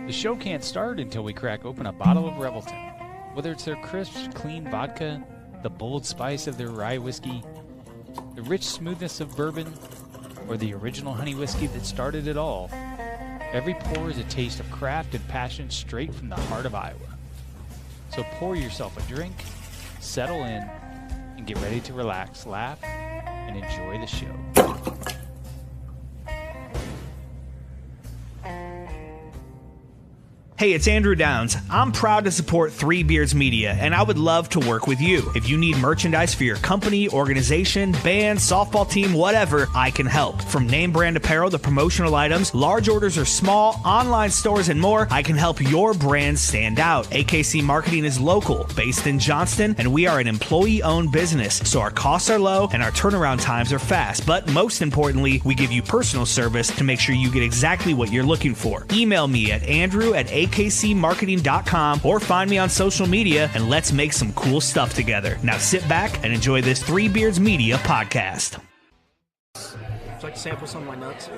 The show can't start until we crack open a bottle of Revelton. Whether it's their crisp, clean vodka, the bold spice of their rye whiskey, the rich smoothness of bourbon, or the original honey whiskey that started it all, every pour is a taste of craft and passion straight from the heart of Iowa. So pour yourself a drink, settle in, and get ready to relax, laugh, and enjoy the show. Hey, it's Andrew Downs. I'm proud to support Three Beards Media, and I would love to work with you. If you need merchandise for your company, organization, band, softball team, whatever, I can help. From name brand apparel to promotional items, large orders or small, online stores, and more, I can help your brand stand out. AKC Marketing is local, based in Johnston, and we are an employee-owned business, so our costs are low and our turnaround times are fast. But most importantly, we give you personal service to make sure you get exactly what you're looking for. Email me at andrew@akcmarketing.com or find me on social media, and let's make some cool stuff together. Now sit back and enjoy this Three Beards Media podcast. Would you like to sample some of my nuts?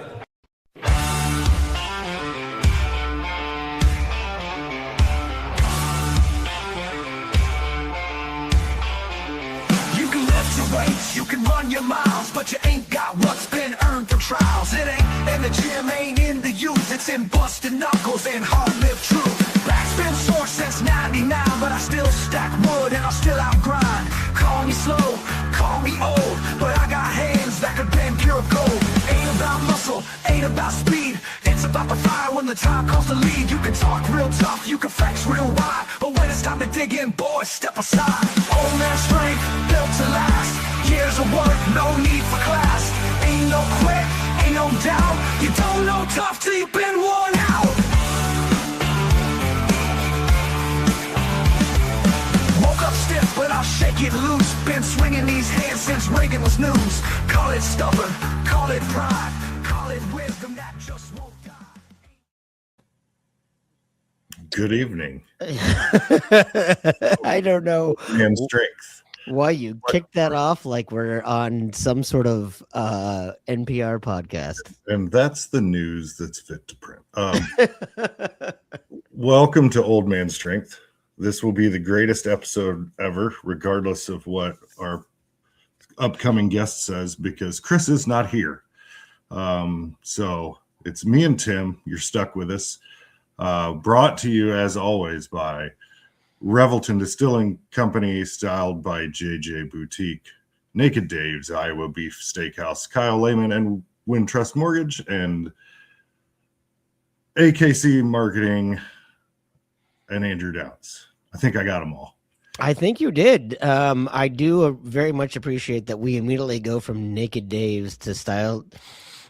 You can lift your weights, you can run your miles, but you ain't got what's been earned through trials. It ain't in the gym, ain't in the youth, it's in busted knuckles and hard-lived truth. Back's been sore since 99, but I still stack wood and I'll still outgrind. Call me slow, call me old, but I got hands that could bend pure gold. Ain't about muscle, ain't about speed, it's about the fire when the time calls to lead. You can talk real tough, you can flex real wide, but when it's time to dig in, boys, step aside. Old man strength, built to last, years of work, no need for class. Ain't no quit, ain't no doubt, you don't know tough till you've been worn out. Woke up stiff, but I'll shake it loose. Been swinging these hands since Reagan was news. Call it stubborn, call it pride, call it wisdom that just won't die. Good evening. I don't know And strength. why you kicked that off like we're on some sort of NPR podcast. And that's the news that's fit to print. Welcome to Old Man Strength. This will be the greatest episode ever, regardless of what our upcoming guest says, because Chris is not here. So it's me and Tim. You're stuck with us. Brought to you, as always, by Revelton Distilling Company, styled by JJ Boutique, Naked Dave's Iowa Beef Steakhouse, Kyle Lehman and Wintrust Mortgage, and AKC Marketing and Andrew Downs. I think I got them all. I think you did. I do very much appreciate that we immediately go from Naked Dave's to Style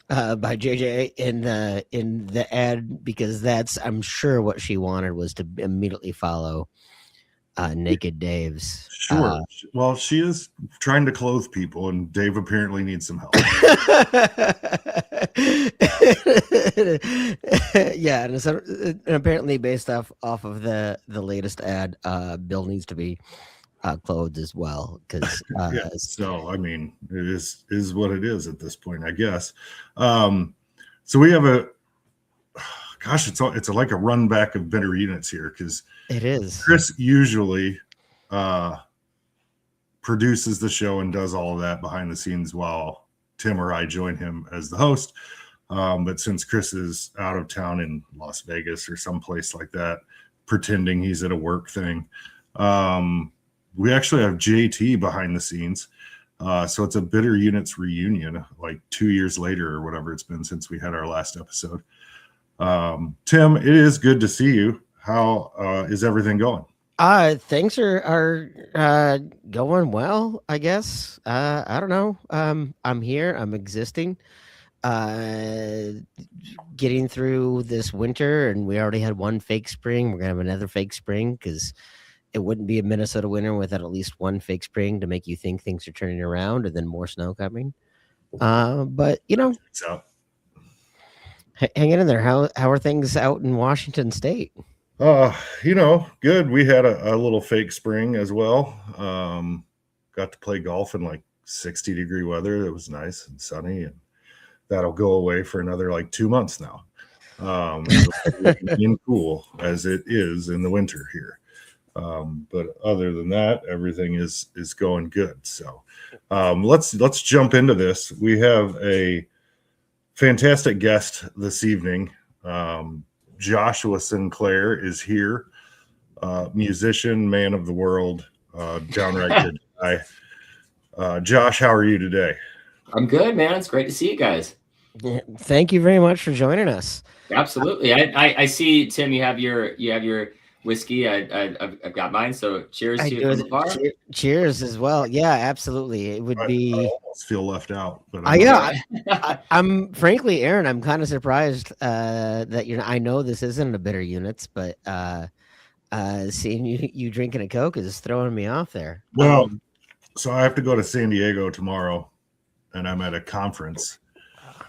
by JJ in the ad, because that's, I'm sure, what she wanted was to immediately follow Naked Dave's. Sure. Well, she is trying to clothe people, and Dave apparently needs some help. Yeah, and apparently based off of the latest ad, Bill needs to be clothed as well, because Yeah, so I mean, it is what it is at this point, I guess. So we have it's like a run back of better units here, because it is. Chris usually produces the show and does all of that behind the scenes while Tim or I join him as the host. But since Chris is out of town in Las Vegas or someplace like that, pretending he's at a work thing, we actually have JT behind the scenes. So it's a Bitter Units reunion, like 2 years later or whatever it's been since we had our last episode. Tim, it is good to see you. How is everything going? Things are going well, I guess. I don't know. I'm here. I'm existing. Getting through this winter, and we already had one fake spring. We're gonna have another fake spring, because it wouldn't be a Minnesota winter without at least one fake spring to make you think things are turning around, and then more snow coming. But you know, So, hanging in there. How are things out in Washington State? good. We had a little fake spring as well. Got to play golf in like 60-degree weather. It was nice and sunny, and that'll go away for another like 2 months now. Being cool as it is in the winter here. But other than that, everything is going good. So let's jump into this. We have a fantastic guest this evening. Joshua Sinclair is here, musician, man of the world, downright good guy. Josh, how are you today? I'm good, man. It's great to see you guys. Thank you very much for joining us. Absolutely. I see, Tim, you have your whiskey. I've got mine. So cheers to you from afar. Cheers as well. Yeah, absolutely. It would be. I almost feel left out, but I'm frankly, Aaron. I'm kind of surprised that I know this isn't a bitter units, but seeing you drinking a Coke is throwing me off there. Well, so I have to go to San Diego tomorrow, and I'm at a conference.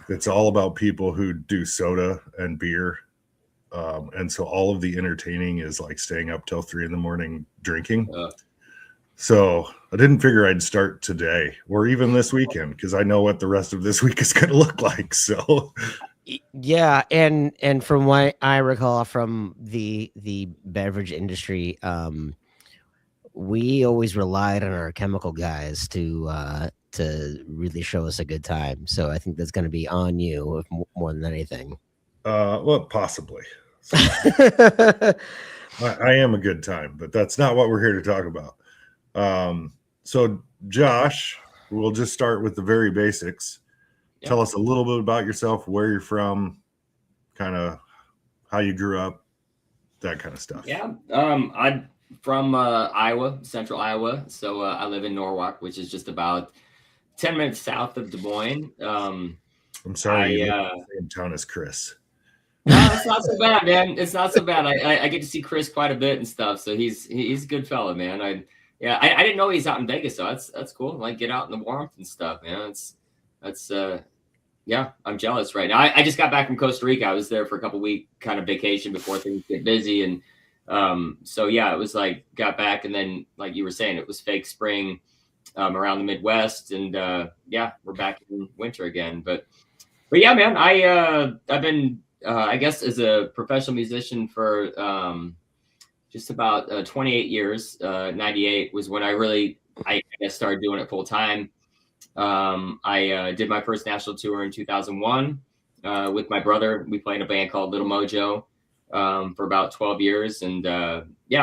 It's all about people who do soda and beer. And so all of the entertaining is like staying up till 3 a.m. drinking. So I didn't figure I'd start today or even this weekend because I know what the rest of this week is going to look like. So yeah, and from what I recall from the beverage industry, we always relied on our chemical guys to really show us a good time. So I think that's going to be on you if more than anything. Well, possibly. So, I am a good time, but that's not what we're here to talk about. So Josh, we'll just start with the very basics. Yeah. Tell us a little bit about yourself, where you're from, kind of how you grew up, that kind of stuff. Yeah. I'm from Iowa, central Iowa. So I live in Norwalk, which is just about 10 minutes south of Des Moines. I'm sorry, you live in the same town as Chris. No, it's not so bad, man. It's not so bad. I get to see Chris quite a bit and stuff. So he's a good fella, man. I didn't know he's out in Vegas, so that's cool. Like get out in the warmth and stuff, man. I'm jealous right now. I just got back from Costa Rica. I was there for a couple week kind of vacation before things get busy, and so yeah, it was like got back, and then like you were saying, it was fake spring around the Midwest, and we're back in winter again. But yeah, man, I've been I guess as a professional musician for just about 28 years. 98 was when I guess started doing it full time. I did my first national tour in 2001 with my brother. We played in a band called Little Mojo for about 12 years. And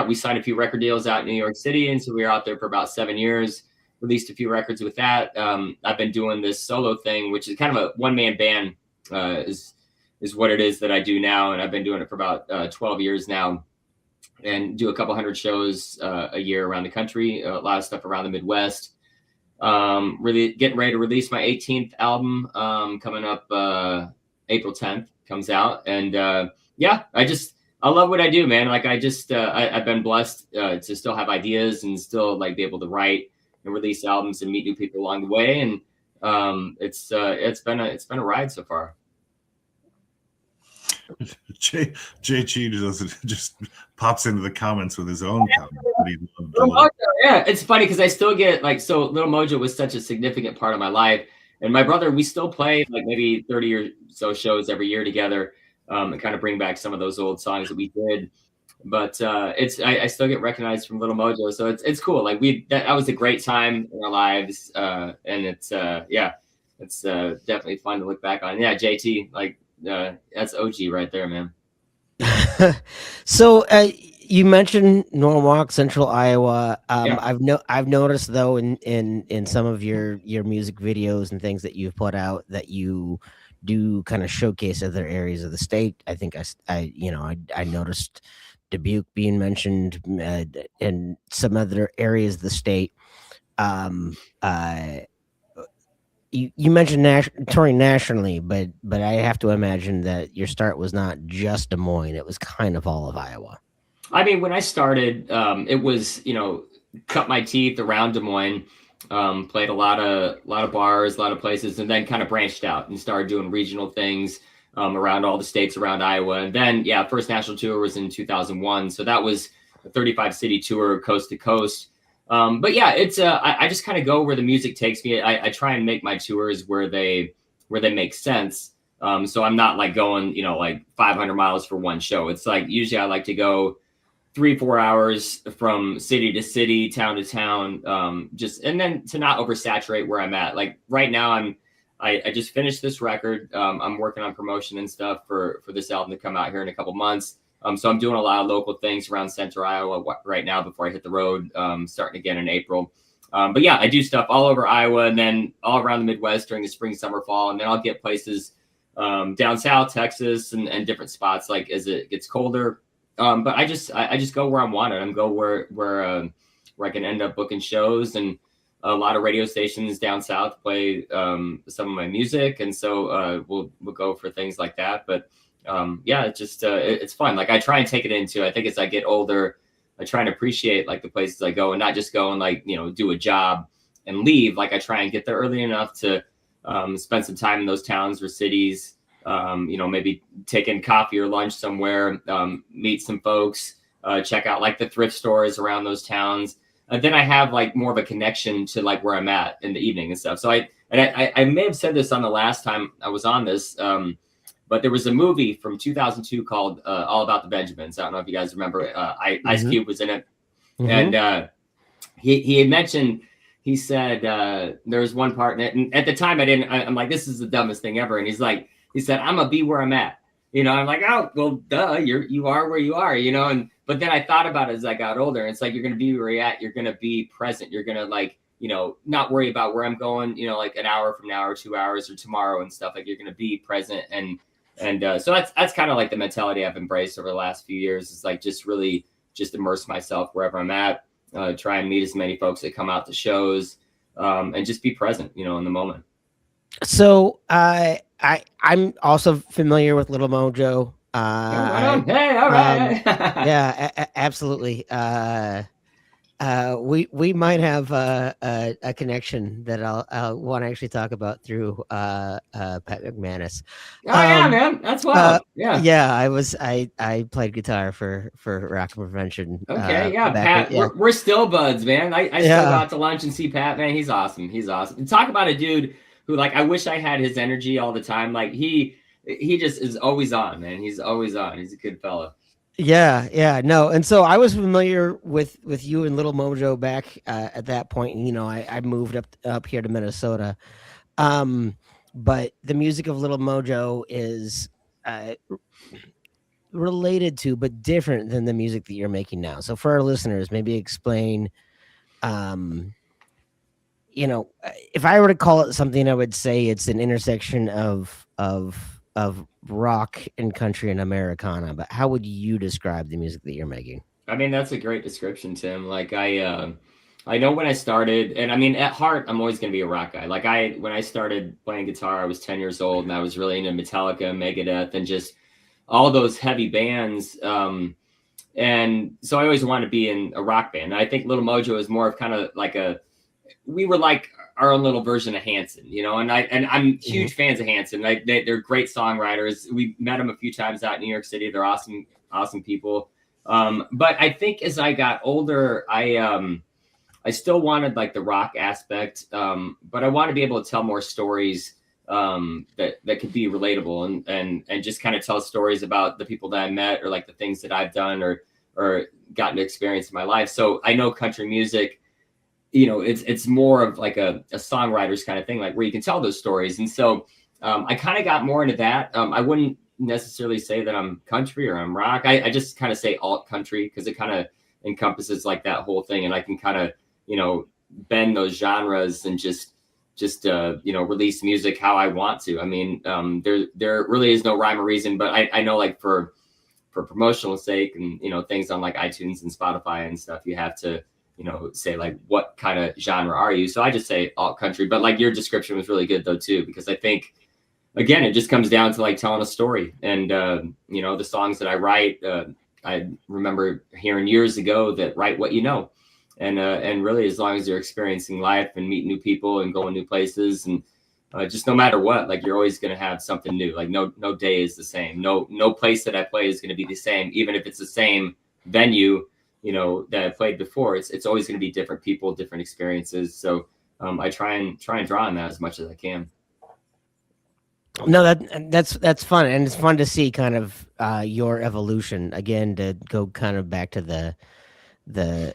we signed a few record deals out in New York City. And so we were out there for about 7 years, released a few records with that. I've been doing this solo thing, which is kind of a one-man band is what it is that I do now. And I've been doing it for about 12 years now and do a couple hundred shows a year around the country, a lot of stuff around the Midwest. Really getting ready to release my 18th album coming up April 10th comes out. And I love what I do, man. Like I've been blessed to still have ideas and still like be able to write and release albums and meet new people along the way. And it's been a ride so far. JG just pops into the comments with his own comment. Yeah, it's funny because I still get like, so Little Mojo was such a significant part of my life, and my brother, we still play like maybe 30 or so shows every year together, and kind of bring back some of those old songs that we did. But I still get recognized from Little Mojo, so it's cool. Like that was a great time in our lives, and it's definitely fun to look back on. Yeah, JT, like. That's OG right there, man. So you mentioned Norwalk, Central Iowa. I've noticed though in some of your music videos and things that you've put out that you do kind of showcase other areas of the state. I think I noticed Dubuque being mentioned and some other areas of the state. You mentioned touring nationally, but I have to imagine that your start was not just Des Moines; it was kind of all of Iowa. I mean, when I started, it was cut my teeth around Des Moines, played a lot of bars, a lot of places, and then kind of branched out and started doing regional things around all the states around Iowa. And then first national tour was in 2001, so that was a 35 city tour, coast to coast. But yeah, it's I just kind of go where the music takes me. I try and make my tours where they make sense. So I'm not like going, like 500 miles for one show. It's like usually I like to go 3-4 hours from city to city, town to town, and then to not oversaturate where I'm at. Like right now, I just finished this record. I'm working on promotion and stuff for this album to come out here in a couple months. So I'm doing a lot of local things around Central Iowa right now before I hit the road, starting again in April. But yeah, I do stuff all over Iowa and then all around the Midwest during the spring, summer, fall, and then I'll get places down south, Texas, and different spots like as it gets colder. But I just go where I'm wanted. I'm go where I can end up booking shows, and a lot of radio stations down south play some of my music, and so we'll go for things like that. But yeah, it's just it's fun. Like I try and take it into. I think as I get older, I try and appreciate like the places I go, and not just go and like do a job and leave. Like I try and get there early enough to spend some time in those towns or cities. Maybe taking coffee or lunch somewhere, meet some folks, check out like the thrift stores around those towns. Then I have like more of a connection to like where I'm at in the evening and stuff. So I may have said this on the last time I was on this, but there was a movie from 2002 called All About the Benjamins. I don't know if you guys remember. Ice Cube was in it, and he had mentioned. He said there was one part in it, and at the time I'm like, this is the dumbest thing ever. And he said, I'm gonna be where I'm at. I'm like, oh, well, duh, you are where you are, but then I thought about it as I got older. And it's like, you're going to be where you're at. You're going to be present. You're going to like, not worry about where I'm going, like an hour from now or 2 hours or tomorrow and stuff. Like you're going to be present. And so that's kind of like the mentality I've embraced over the last few years. Is like, just really just immerse myself wherever I'm at, try and meet as many folks that come out to shows, and just be present, in the moment. So, I'm also familiar with Little Mojo. Hey, all right. Yeah, absolutely. We might have a connection that I'll want to actually talk about through Pat McManus. Yeah, man, that's wild. Yeah. I played guitar for Rock Prevention. Okay, Pat. We're still buds, man. I still go out to lunch and see Pat. Man, he's awesome. And talk about a dude who, like, I wish I had his energy all the time. Like he just is always on, man. He's always on. He's a good fella. Yeah, no. And so I was familiar with you and Little Mojo back at that point. I moved up here to Minnesota. But the music of Little Mojo is related to, but different than the music that you're making now. So for our listeners, maybe explain, if I were to call it something, I would say it's an intersection of rock and country and Americana. But how would you describe the music that you're making? I mean, that's a great description, Tim. Like I know when I started, and I mean, at heart, I'm always going to be a rock guy. Like when I started playing guitar, I was 10 years old, and I was really into Metallica, Megadeth, and just all those heavy bands. And so I always wanted to be in a rock band. And I think Little Mojo is more of kind of like we were like our own little version of Hanson, and I'm huge fans of Hanson. They're great songwriters. We met them a few times out in New York City. They're awesome people. But I think as I got older, I still wanted like the rock aspect, but I want to be able to tell more stories that could be relatable and just kind of tell stories about the people that I met or like the things that I've done or gotten to experience in my life. So I know country music, it's more of like a songwriter's kind of thing, like where you can tell those stories. And so I kind of got more into that. I wouldn't necessarily say that I'm country or I'm rock. I just kind of say alt country because it kind of encompasses like that whole thing. And I can kind of, bend those genres and just release music how I want to. I mean, there really is no rhyme or reason, but I know like for promotional sake and, things on like iTunes and Spotify and stuff, you have to, say like, what kind of genre are you? So I just say alt country, but like your description was really good though too, because I think, again, it just comes down to like telling a story. And, the songs that I write, I remember hearing years ago that write what you know. And really, as long as you're experiencing life and meeting new people and going new places and just no matter what, like you're always going to have something new. Like no day is the same. No place that I play is going to be the same, even if it's the same venue, that I played before. It's always going to be different people, different experiences. So I try and draw on that as much as I can. No, that's fun, and it's fun to see kind of your evolution again. To go kind of back to the the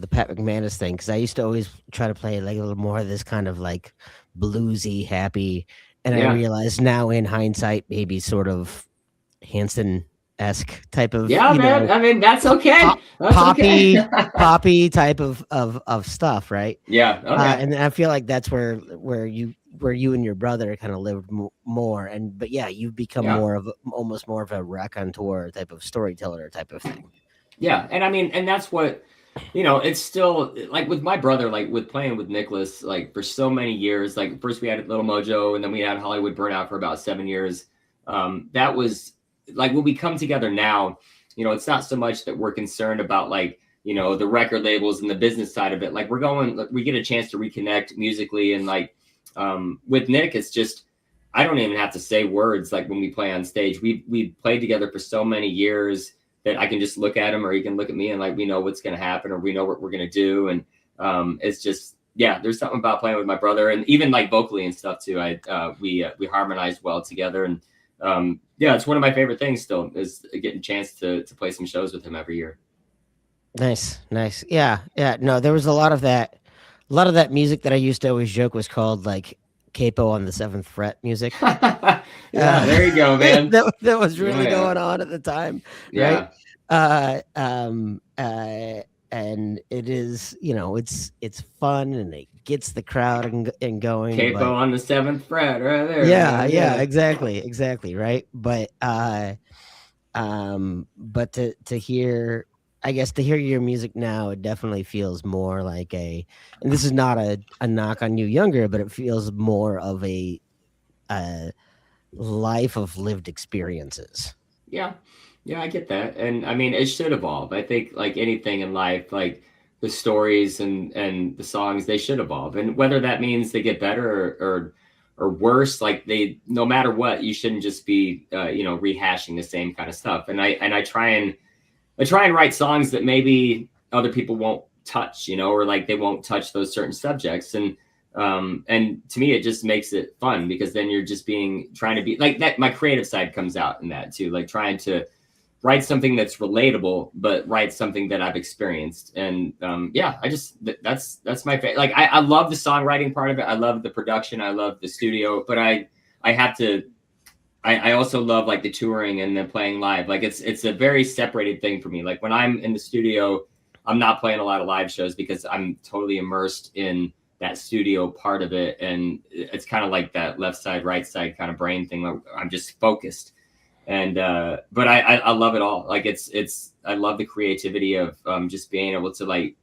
Pat McManus thing, because I used to always try to play like a little more of this kind of like bluesy, happy, and I Yeah. realize now in hindsight, maybe sort of Hanson esque type of Yeah, man. I mean, that's okay. pop, That's poppy okay. poppy type of stuff, right? Yeah. Okay. And I feel like that's where you and your brother kind of lived more, but yeah, you've become Yeah. almost more of a raconteur type of storyteller type of thing. Yeah. And I mean, and that's what, it's still like with my brother, like with playing with Nicholas, like for so many years, like first we had Little Mojo and then we had Hollywood Burnout for about 7 years. That was like when we come together now, it's not so much that we're concerned about like, the record labels and the business side of it. Like we get a chance to reconnect musically. And like, with Nick, it's just, I don't even have to say words. Like when we play on stage, we played together for so many years that I can just look at him or he can look at me and like, we know what's going to happen or we know what we're going to do. And it's just, yeah, there's something about playing with my brother and even like vocally and stuff too. We harmonized well together. And yeah, it's one of my favorite things still is getting a chance to play some shows with him every year. Nice. Yeah. No, there was a lot of that music that I used to always joke was called like capo on the 7th fret music. Yeah, there you go, man. that was really Yeah. going on at the time, Yeah. right? And it is, it's fun and it gets the crowd and going. Capo on the 7th fret, right there. Yeah, exactly, right. But to hear, I guess to hear your music now, it definitely feels more like and this is not a knock on you younger, but it feels more of a life of lived experiences. Yeah, I get that. And I mean, it should evolve. I think like anything in life, like the stories and the songs, they should evolve. And whether that means they get better or worse, like no matter what, you shouldn't just be, rehashing the same kind of stuff. And I try and write songs that maybe other people won't touch, or like they won't touch those certain subjects. And to me, it just makes it fun because then you're just trying to be like that. My creative side comes out in that too, like trying to write something that's relatable, but write something that I've experienced. And that's my favorite. Like I love the songwriting part of it. I love the production. I love the studio, but I also love like the touring and then playing live. Like it's a very separated thing for me. Like when I'm in the studio, I'm not playing a lot of live shows because I'm totally immersed in that studio part of it. And it's kind of like that left side, right side kind of brain thing. Like I'm just focused. And, but I love it all. Like I love the creativity of just being able to like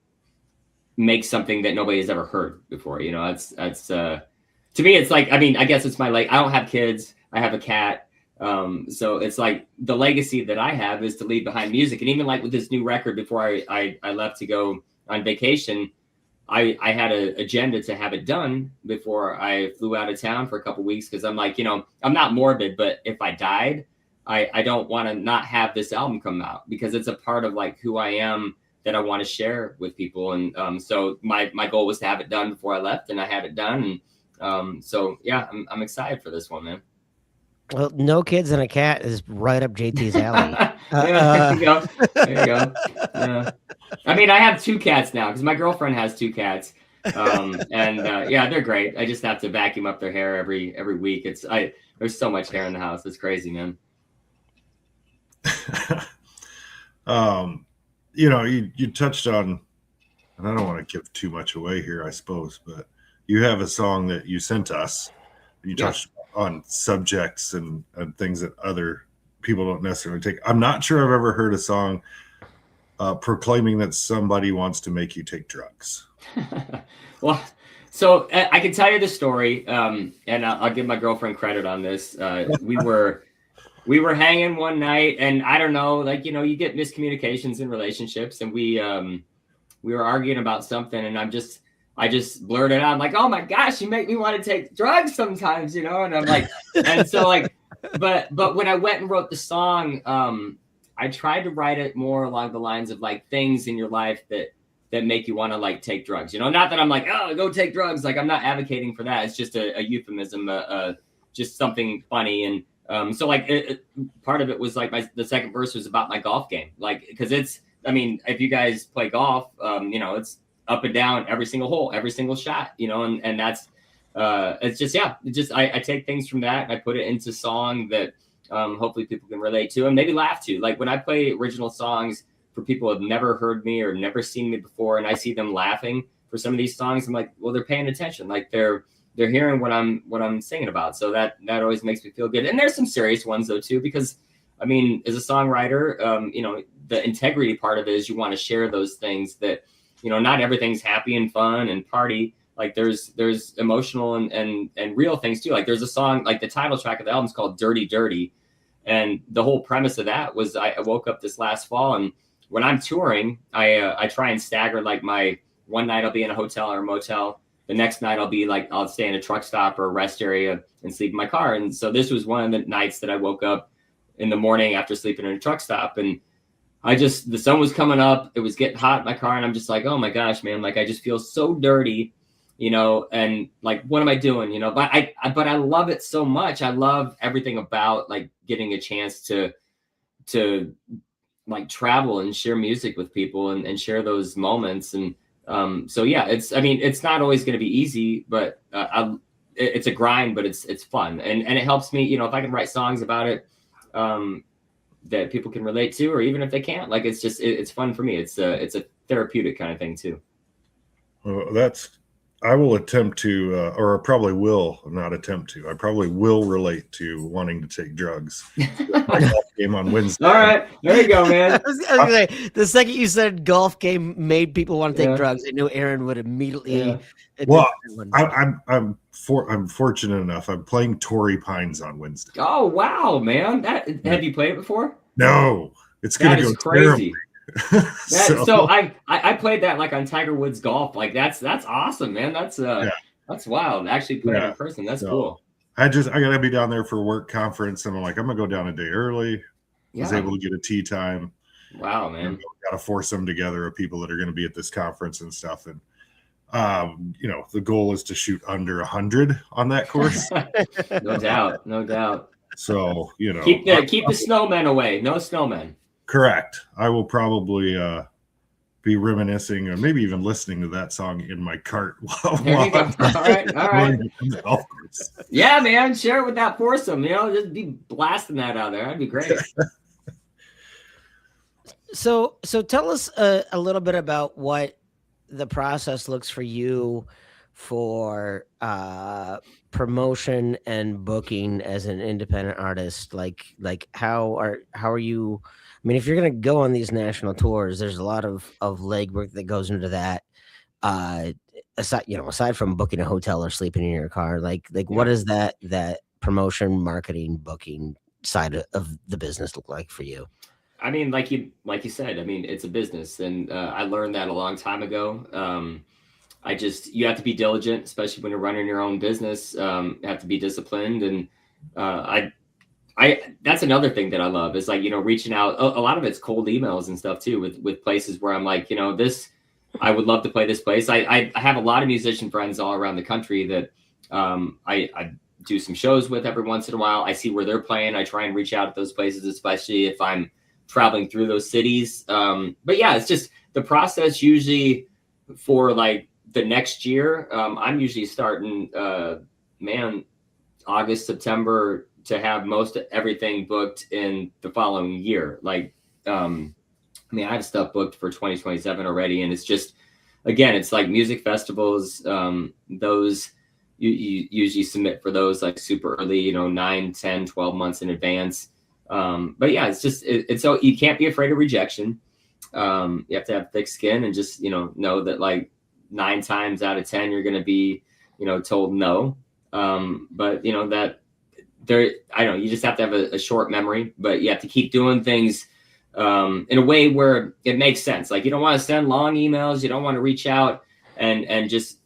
make something that nobody has ever heard before. That's to me, it's like, I mean, I guess it's I don't have kids. I have a cat. So it's like the legacy that I have is to leave behind music. And even like with this new record, before I left to go on vacation, I had an agenda to have it done before I flew out of town for a couple of weeks. Cause I'm like, I'm not morbid, but if I died, I don't want to not have this album come out because it's a part of like who I am that I want to share with people. And so my goal was to have it done before I left and I had it done. And so, yeah, I'm excited for this one, man. Well, no kids and a cat is right up JT's alley. There you go. There you go. Yeah. I mean, I have 2 cats now because my girlfriend has 2 cats. Yeah, they're great. I just have to vacuum up their hair every week. There's so much hair in the house. It's crazy, man. You touched on, and I don't want to give too much away here, I suppose, but you have a song that you sent us. You touched on subjects and things that other people don't necessarily take. I'm not sure I've ever heard a song proclaiming that somebody wants to make you take drugs. Well, so I can tell you the story, and I'll give my girlfriend credit on this. We were hanging one night, and I don't know, like, you get miscommunications in relationships, and we were arguing about something, and I just blurted out, I'm like, oh my gosh, you make me want to take drugs sometimes, and I'm like, and so like, but when I went and wrote the song, I tried to write it more along the lines of like things in your life that make you want to like take drugs, not that I'm like, oh, go take drugs. Like I'm not advocating for that. It's just a euphemism, just something funny. And so like part of it was like the second verse was about my golf game, like because if you guys play golf, it's up and down every single hole, every single shot, and that's it's just I take things from that and I put it into song that hopefully people can relate to and maybe laugh to. Like when I play original songs for people who have never heard me or never seen me before, and I see them laughing for some of these songs, I'm like, well, they're paying attention, like they're hearing what I'm singing about. So that always makes me feel good. And there's some serious ones though too, because I mean, as a songwriter, the integrity part of it is you want to share those things that, not everything's happy and fun and party. Like there's emotional and real things too. Like there's a song, like the title track of the album is called Dirty Dirty. And the whole premise of that was I woke up this last fall, and when I'm touring, I try and stagger, like my one night I'll be in a hotel or a motel. The next night I'll stay in a truck stop or a rest area and sleep in my car. And so this was one of the nights that I woke up in the morning after sleeping in a truck stop, and the sun was coming up, it was getting hot in my car, and I'm just like, oh my gosh, man, like I just feel so dirty, and like, what am I doing? But I love it so much. I love everything about like getting a chance to like travel and share music with people and share those moments. And so yeah, it's not always going to be easy, but it's a grind, but it's fun, and it helps me, if I can write songs about it that people can relate to, or even if they can't, like it's fun for me. It's a therapeutic kind of thing too. I will attempt to, or probably will not attempt to. I probably will relate to wanting to take drugs. My golf game on Wednesday. All right, there you go, man. I was gonna say, the second you said golf game made people want to take drugs, I knew Aaron would immediately. Yeah. Well, I'm fortunate enough. I'm playing Torrey Pines on Wednesday. Oh wow, man! Have you played it before? No, it's gonna go crazy. Terribly. So I played that like on Tiger Woods Golf. Like that's awesome, man. That's wild. Actually playing it in person. That's cool. I gotta be down there for a work conference, and I'm like, I'm gonna go down a day early. Was able to get a tee time. Wow, man. Got to force them together of people that are going to be at this conference and stuff. And the goal is to shoot under 100 on that course. No doubt. So keep the snowmen away. No snowmen. Correct. I will probably be reminiscing or maybe even listening to that song in my cart while all right. Golf course. Yeah, man. Share it with that foursome. Just be blasting that out there. That'd be great. So tell us a little bit about what the process looks for you for promotion and booking as an independent artist. Like how are you? I mean, if you're going to go on these national tours, there's a lot of legwork that goes into that. Aside from booking a hotel or sleeping in your car, what is that promotion, marketing, booking side of the business look like for you? I mean, like you said, I mean, it's a business, and I learned that a long time ago. You have to be diligent, especially when you're running your own business. You have to be disciplined, and that's another thing that I love is reaching out. A lot of it's cold emails and stuff too, with places where I'm like, I would love to play this place. I have a lot of musician friends all around the country that I do some shows with every once in a while. I see where they're playing. I try and reach out at those places, especially if I'm traveling through those cities. But yeah, it's just the process usually for like the next year. I'm usually starting, August, September to have most of everything booked in the following year. I have stuff booked for 2027 already. And it's just, again, it's like music festivals. Those you usually submit for those like super early, 9, 10, 12 months in advance. But yeah, it's just, it's so you can't be afraid of rejection. You have to have thick skin and just, know that like 9 times out of 10, you're going to be, told no. But that there, I don't know, you just have to have a short memory, but you have to keep doing things in a way where it makes sense. Like you don't want to send long emails. You don't want to reach out and just,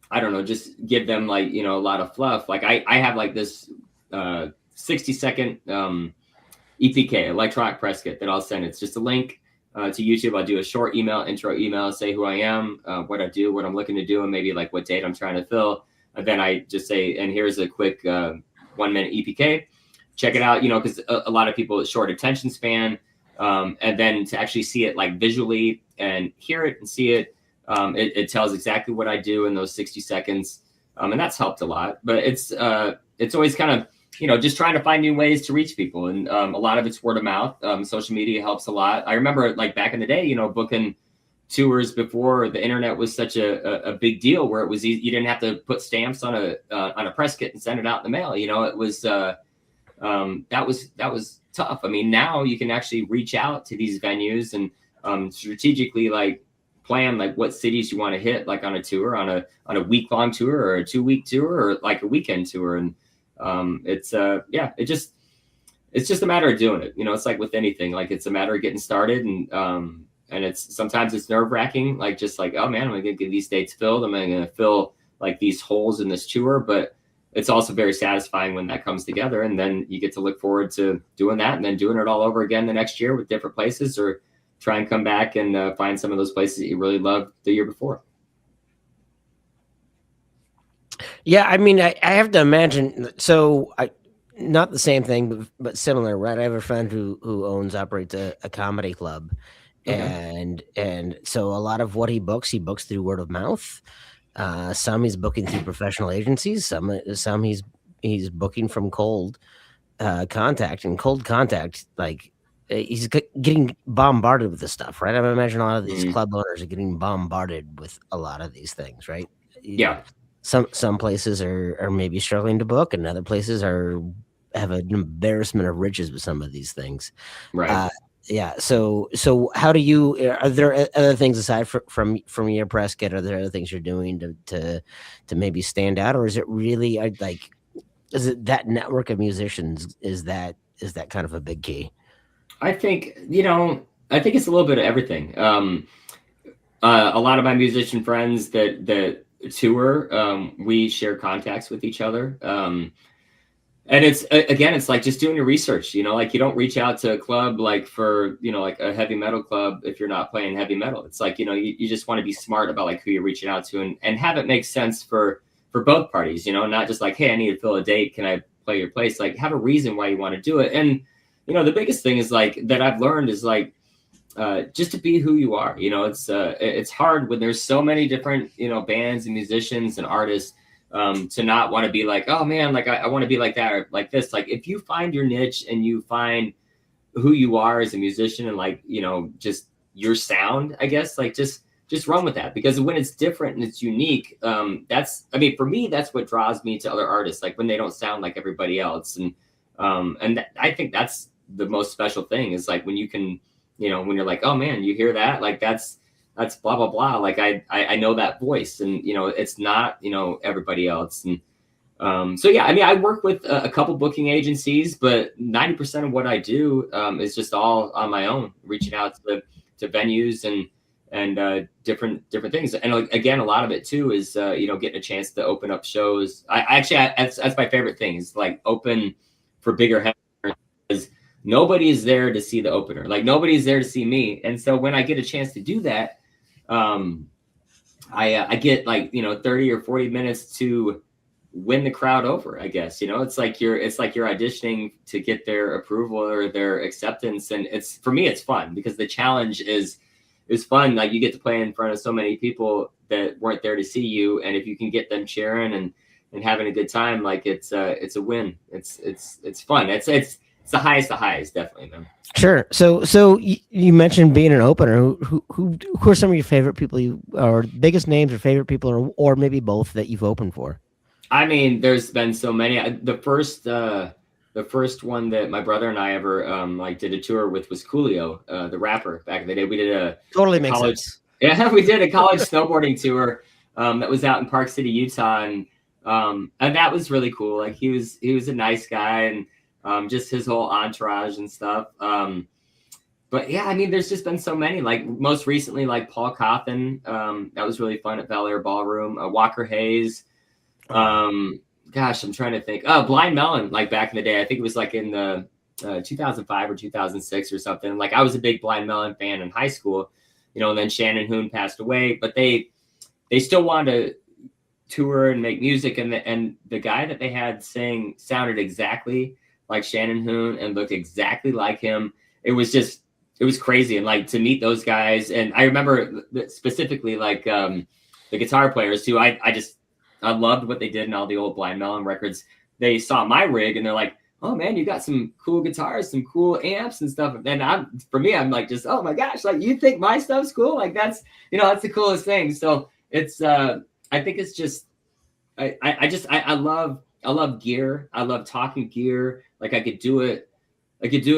I don't know, just give them like, a lot of fluff. Like I have like this 60-second EPK, electronic press kit that I'll send. It's just a link to YouTube. I'll do a short intro email, say who I am, what I do, what I'm looking to do, and maybe like what date I'm trying to fill. And then I just say, and here's a quick 1 minute EPK. Check it out, because a lot of people with short attention span, and then to actually see it like visually and hear it and see it, it tells exactly what I do in those 60 seconds, and that's helped a lot. But it's always kind of just trying to find new ways to reach people, and a lot of it's word of mouth. Social media helps a lot. I remember like back in the day, booking tours before the internet was such a big deal, where it was easy. You didn't have to put stamps on a press kit and send it out in the mail. It was that was tough. I mean, now you can actually reach out to these venues and strategically like plan like what cities you want to hit, like on a tour, on a week-long tour or a 2-week tour or like a weekend tour. And it's just a matter of doing it. It's like with anything, like it's a matter of getting started, and it's sometimes it's nerve-wracking, like just like, oh man, am I gonna get these dates filled? Am I gonna fill like these holes in this tour? But it's also very satisfying when that comes together, and then you get to look forward to doing that and then doing it all over again the next year with different places, or try and come back and find some of those places that you really loved the year before. Yeah, I mean, I have to imagine. So, not the same thing, but similar, right? I have a friend who operates a comedy club, and so a lot of what he books through word of mouth. Some he's booking through professional agencies. Some he's booking from cold contact, and cold contact, like he's getting bombarded with this stuff, right? I imagine a lot of these club owners are getting bombarded with a lot of these things, right? Yeah. Some places are maybe struggling to book, and other places have an embarrassment of riches with some of these things. Right. Yeah. So how do you? Are there other things aside from your press kit? Are there other things you're doing to maybe stand out, or is it really like? Is it that network of musicians? Is that kind of a big key? I think it's a little bit of everything. A lot of my musician friends that tour, we share contacts with each other. And it's like just doing your research, like you don't reach out to a club like for, like a heavy metal club if you're not playing heavy metal. It's like, you just want to be smart about like who you're reaching out to and have it make sense for both parties, not just like, hey, I need to fill a date. Can I play your place? Like have a reason why you want to do it. And, the biggest thing is like that I've learned is like, just to be who you are. It's hard when there's so many different, bands and musicians and artists, to not want to be like, oh man, like I want to be like that or like this. Like if you find your niche and you find who you are as a musician and like, just your sound, I guess, like just run with that, because when it's different and it's unique, for me, that's what draws me to other artists, like when they don't sound like everybody else. And I think that's the most special thing is like when you can, when you're like, oh man, you hear that? Like that's blah, blah, blah. Like I know that voice and, it's not, everybody else. And so, yeah, I mean, I work with a couple booking agencies, but 90% of what I do is just all on my own, reaching out to venues and different things. And like, again, a lot of it too is, getting a chance to open up shows. That's my favorite thing is like open for bigger headliners. Nobody is there to see the opener. Like nobody's there to see me. And so when I get a chance to do that, I get like, 30 or 40 minutes to win the crowd over, I guess. It's like you're auditioning to get their approval or their acceptance. And for me, it's fun because the challenge is fun. Like you get to play in front of so many people that weren't there to see you. And if you can get them cheering and having a good time, like it's a win. It's fun. It's the highest of highs, definitely, man. Sure. So you mentioned being an opener. Who are some of your favorite people or biggest names or favorite people or maybe both that you've opened for? I mean, there's been so many. The first one that my brother and I ever did a tour with was Coolio, the rapper. Back in the day, we did a totally makes sense. Yeah, we did a college snowboarding tour that was out in Park City, Utah, and that was really cool. Like he was a nice guy and. Just his whole entourage and stuff. But yeah, I mean, there's just been so many, like most recently, like Paul Cawthon, that was really fun at Bel Air Ballroom, Walker Hayes. Gosh, I'm trying to think. Oh, Blind Melon, like back in the day, I think it was like in the 2005 or 2006 or something. Like I was a big Blind Melon fan in high school, and then Shannon Hoon passed away, but they still wanted to tour and make music, and the guy that they had sing sounded exactly like Shannon Hoon and looked exactly like him. It was crazy. And like to meet those guys. And I remember specifically like the guitar players too. I loved what they did in all the old Blind Melon records. They saw my rig and they're like, oh man, you got some cool guitars, some cool amps and stuff. And I'm like, just, oh my gosh, like you think my stuff's cool? Like that's the coolest thing. So it's, I think it's just, I love gear. I love talking gear. Like I could do it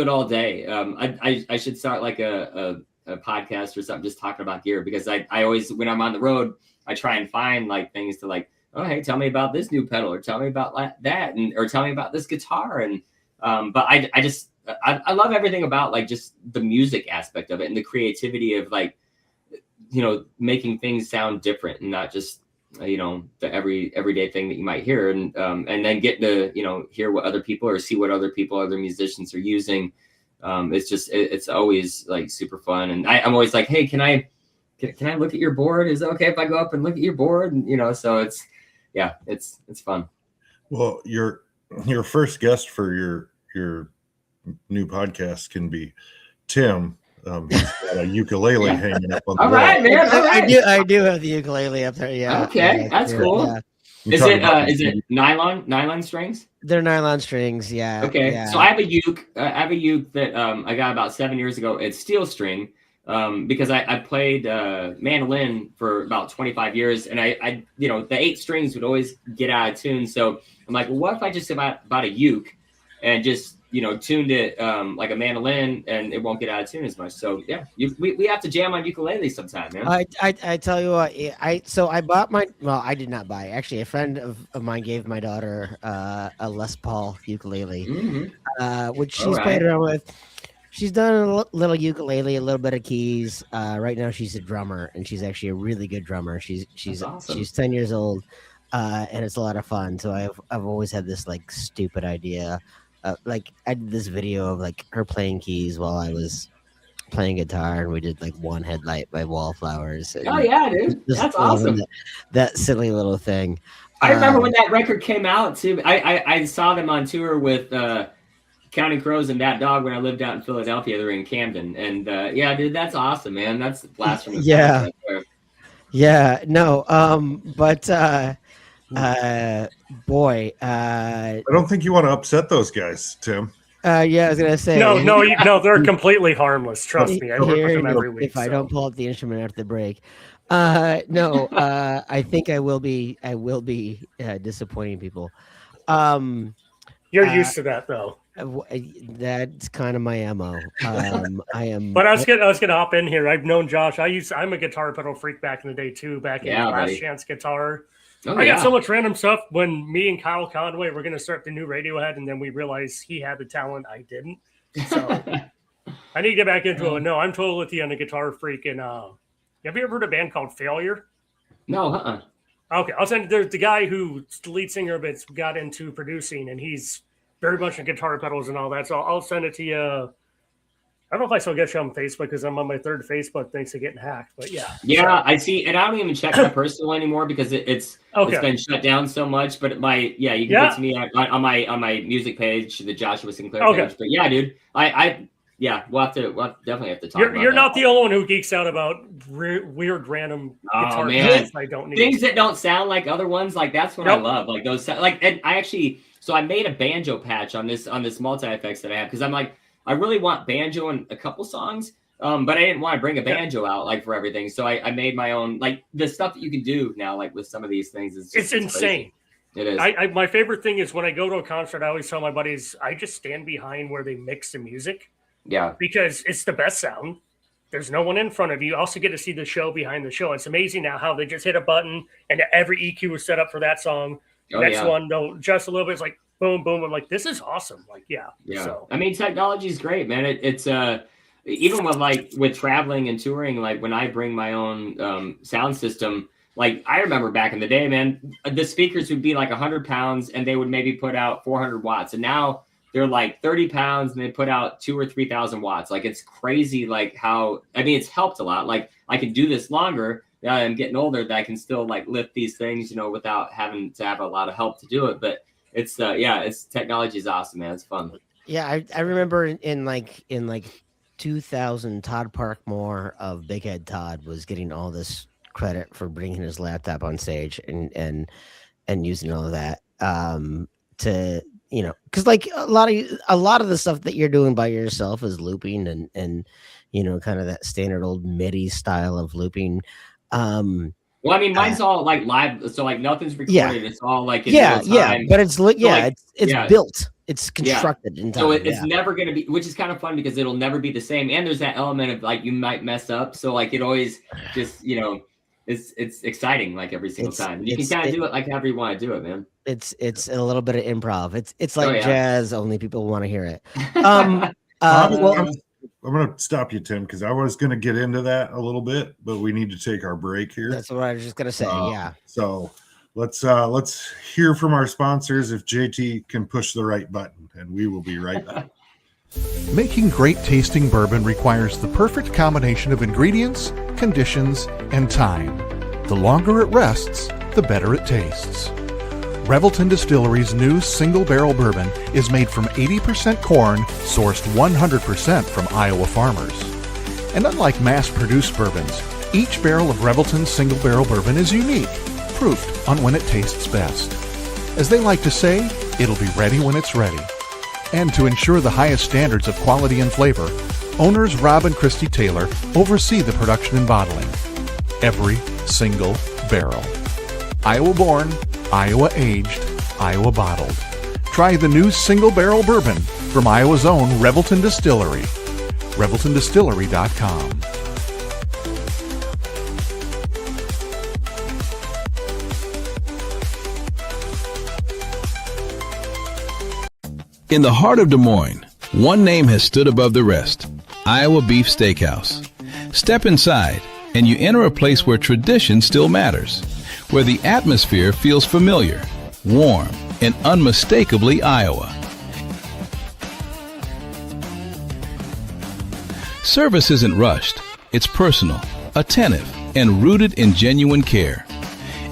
all day. I should start like a podcast or something, just talking about gear, because I always, when I'm on the road, I try and find like things to like, oh, hey, tell me about this new pedal, or tell me about that, or tell me about this guitar. And, but I love everything about like just the music aspect of it and the creativity of like, making things sound different and not just, the everyday thing that you might hear. And then get to, hear what other people or see what other musicians are using. It's always like super fun. And I'm always like, hey, can I look at your board? Is it okay if I go up and look at your board? And, so it's fun. Well, your first guest for your new podcast can be Tim. He's got a ukulele hanging up on the wall. All right, man. All right. I do have the ukulele up there. Yeah. Okay, that's cool. Yeah. Is it nylon strings? They're nylon strings. Yeah. Okay. Yeah. So I have a uke that I got about 7 years ago. It's steel string. Because I played mandolin for about 25 years, and I the 8 strings would always get out of tune. So I'm like, well, what if I just bought a uke and just tuned it like a mandolin, and it won't get out of tune as much. So yeah, we have to jam on ukulele sometime, man. I tell you what, I bought I did not buy. Actually, a friend of mine gave my daughter a Les Paul ukulele, which she's played around with. She's done a little ukulele, a little bit of keys. Right now, she's a drummer, and she's actually a really good drummer. She's awesome. She's 10 years old, and it's a lot of fun. So I've always had this like stupid idea. Like I did this video of like her playing keys while I was playing guitar, and we did like One Headlight by Wallflowers. Oh yeah, dude, that's awesome. That silly little thing. I remember when that record came out too. I saw them on tour with Counting Crows and That Dog when I lived out in Philadelphia. They're in Camden, and yeah, dude, that's awesome, man. That's blasphemous. Yeah, yeah, no, but boy, I don't think you want to upset those guys, Tim. Yeah, I was gonna say no, they're completely harmless. Trust me, I work with them every week. If I don't pull up the instrument after the break, I think I will be disappointing people. You're used to that though. That's kind of my MO. I am. But I was gonna hop in here. I've known Josh. I'm a guitar pedal freak back in the day too. Back in Last Chance Guitar. I got so much random stuff. When me and Kyle Conway were gonna start the new Radiohead, and then we realized he had the talent, I didn't. So I need to get back into it. No, I'm totally with you on the guitar freak. And have you ever heard of a band called Failure? No, Okay, I'll send. There's the guy who's the lead singer, but got into producing, and he's very much in guitar pedals and all that. So I'll send it to you. I don't know if I still get you on Facebook because I'm on my 3rd Facebook thanks to getting hacked. But yeah. Yeah, I see. And I don't even check my personal anymore because it's been shut down so much. But you can get to me on my music page, the Joshua Sinclair page. But yeah, dude, we'll definitely have to talk about You're not the only one who geeks out about weird random guitar pedals I don't need. Things that don't sound like other ones. Like that's what I love. Like those and I actually so I made a banjo patch on this multi-effects that I have because I'm like, I really want banjo in a couple songs, but I didn't want to bring a banjo out like for everything. So I made my own, like the stuff that you can do now, like with some of these things. It's insane. Crazy. It is. My favorite thing is when I go to a concert, I always tell my buddies, I just stand behind where they mix the music. Yeah. Because it's the best sound. There's no one in front of you. You also get to see the show behind the show. It's amazing now how they just hit a button and every EQ is set up for that song. Next one, they'll adjust a little bit. It's like, boom, boom. I'm like, this is awesome. Like, yeah. So. I mean, technology is great, man. It's even with traveling and touring, like when I bring my own sound system, like I remember back in the day, man, the speakers would be like 100 pounds and they would maybe put out 400 watts. And now they're like 30 pounds and they put out 2,000 or 3,000 watts. Like it's crazy. Like how, I mean, it's helped a lot. Like I can do this longer, now I'm getting older that I can still like lift these things, without having to have a lot of help to do it. But it's technology is awesome, man. It's fun. Yeah, I remember in 2000, Todd Parkmore of Big Head Todd was getting all this credit for bringing his laptop on stage and using all of that to because like a lot of the stuff that you're doing by yourself is looping and kind of that standard old MIDI style of looping. Well, I mean, mine's all like live, so like nothing's recorded. Yeah. It's all like in real time. But it's built. It's constructed in time. So it's never going to be, which is kind of fun because it'll never be the same. And there's that element of like you might mess up, so like it always just it's exciting like every single time. You can kind of do it like however you want to do it, man. It's a little bit of improv. It's like jazz, only people want to hear it. I'm going to stop you, Tim, because I was going to get into that a little bit, but we need to take our break here. That's what I was just going to say. Yeah. So let's hear from our sponsors if JT can push the right button, and we will be right back. Making great tasting bourbon requires the perfect combination of ingredients, conditions, and time. The longer it rests, the better it tastes. Revelton Distillery's new single barrel bourbon is made from 80% corn, sourced 100% from Iowa farmers. And unlike mass-produced bourbons, each barrel of Revelton's single barrel bourbon is unique, proofed on when it tastes best. As they like to say, it'll be ready when it's ready. And to ensure the highest standards of quality and flavor, owners Rob and Christy Taylor oversee the production and bottling. Every single barrel. Iowa born, Iowa aged, Iowa bottled. Try the new single barrel bourbon from Iowa's own Revelton Distillery. ReveltonDistillery.com. In the heart of Des Moines, one name has stood above the rest: Iowa Beef Steakhouse. Step inside, and you enter a place where tradition still matters, where the atmosphere feels familiar, warm, and unmistakably Iowa. Service isn't rushed. It's personal, attentive, and rooted in genuine care.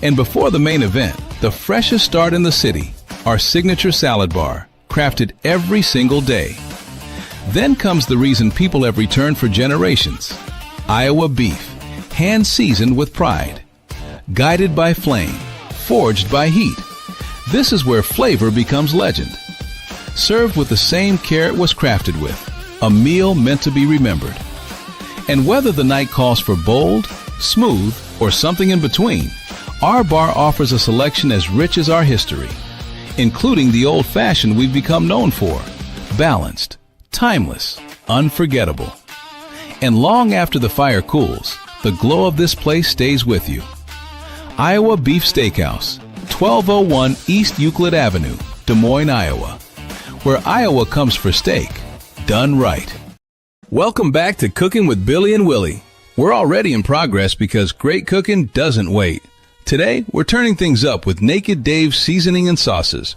And before the main event, the freshest start in the city, our signature salad bar, crafted every single day. Then comes the reason people have returned for generations: Iowa beef, hand-seasoned with pride. Guided by flame, forged by heat. This is where flavor becomes legend. Served with the same care it was crafted with, a meal meant to be remembered. And whether the night calls for bold, smooth, or something in between, our bar offers a selection as rich as our history, including the old-fashioned we've become known for: balanced, timeless, unforgettable. And long after the fire cools, the glow of this place stays with you. Iowa Beef Steakhouse, 1201 East Euclid Avenue, Des Moines, Iowa, where Iowa comes for steak, done right. Welcome back to Cooking with Billy and Willie. We're already in progress because great cooking doesn't wait. Today, we're turning things up with Naked Dave's seasoning and sauces.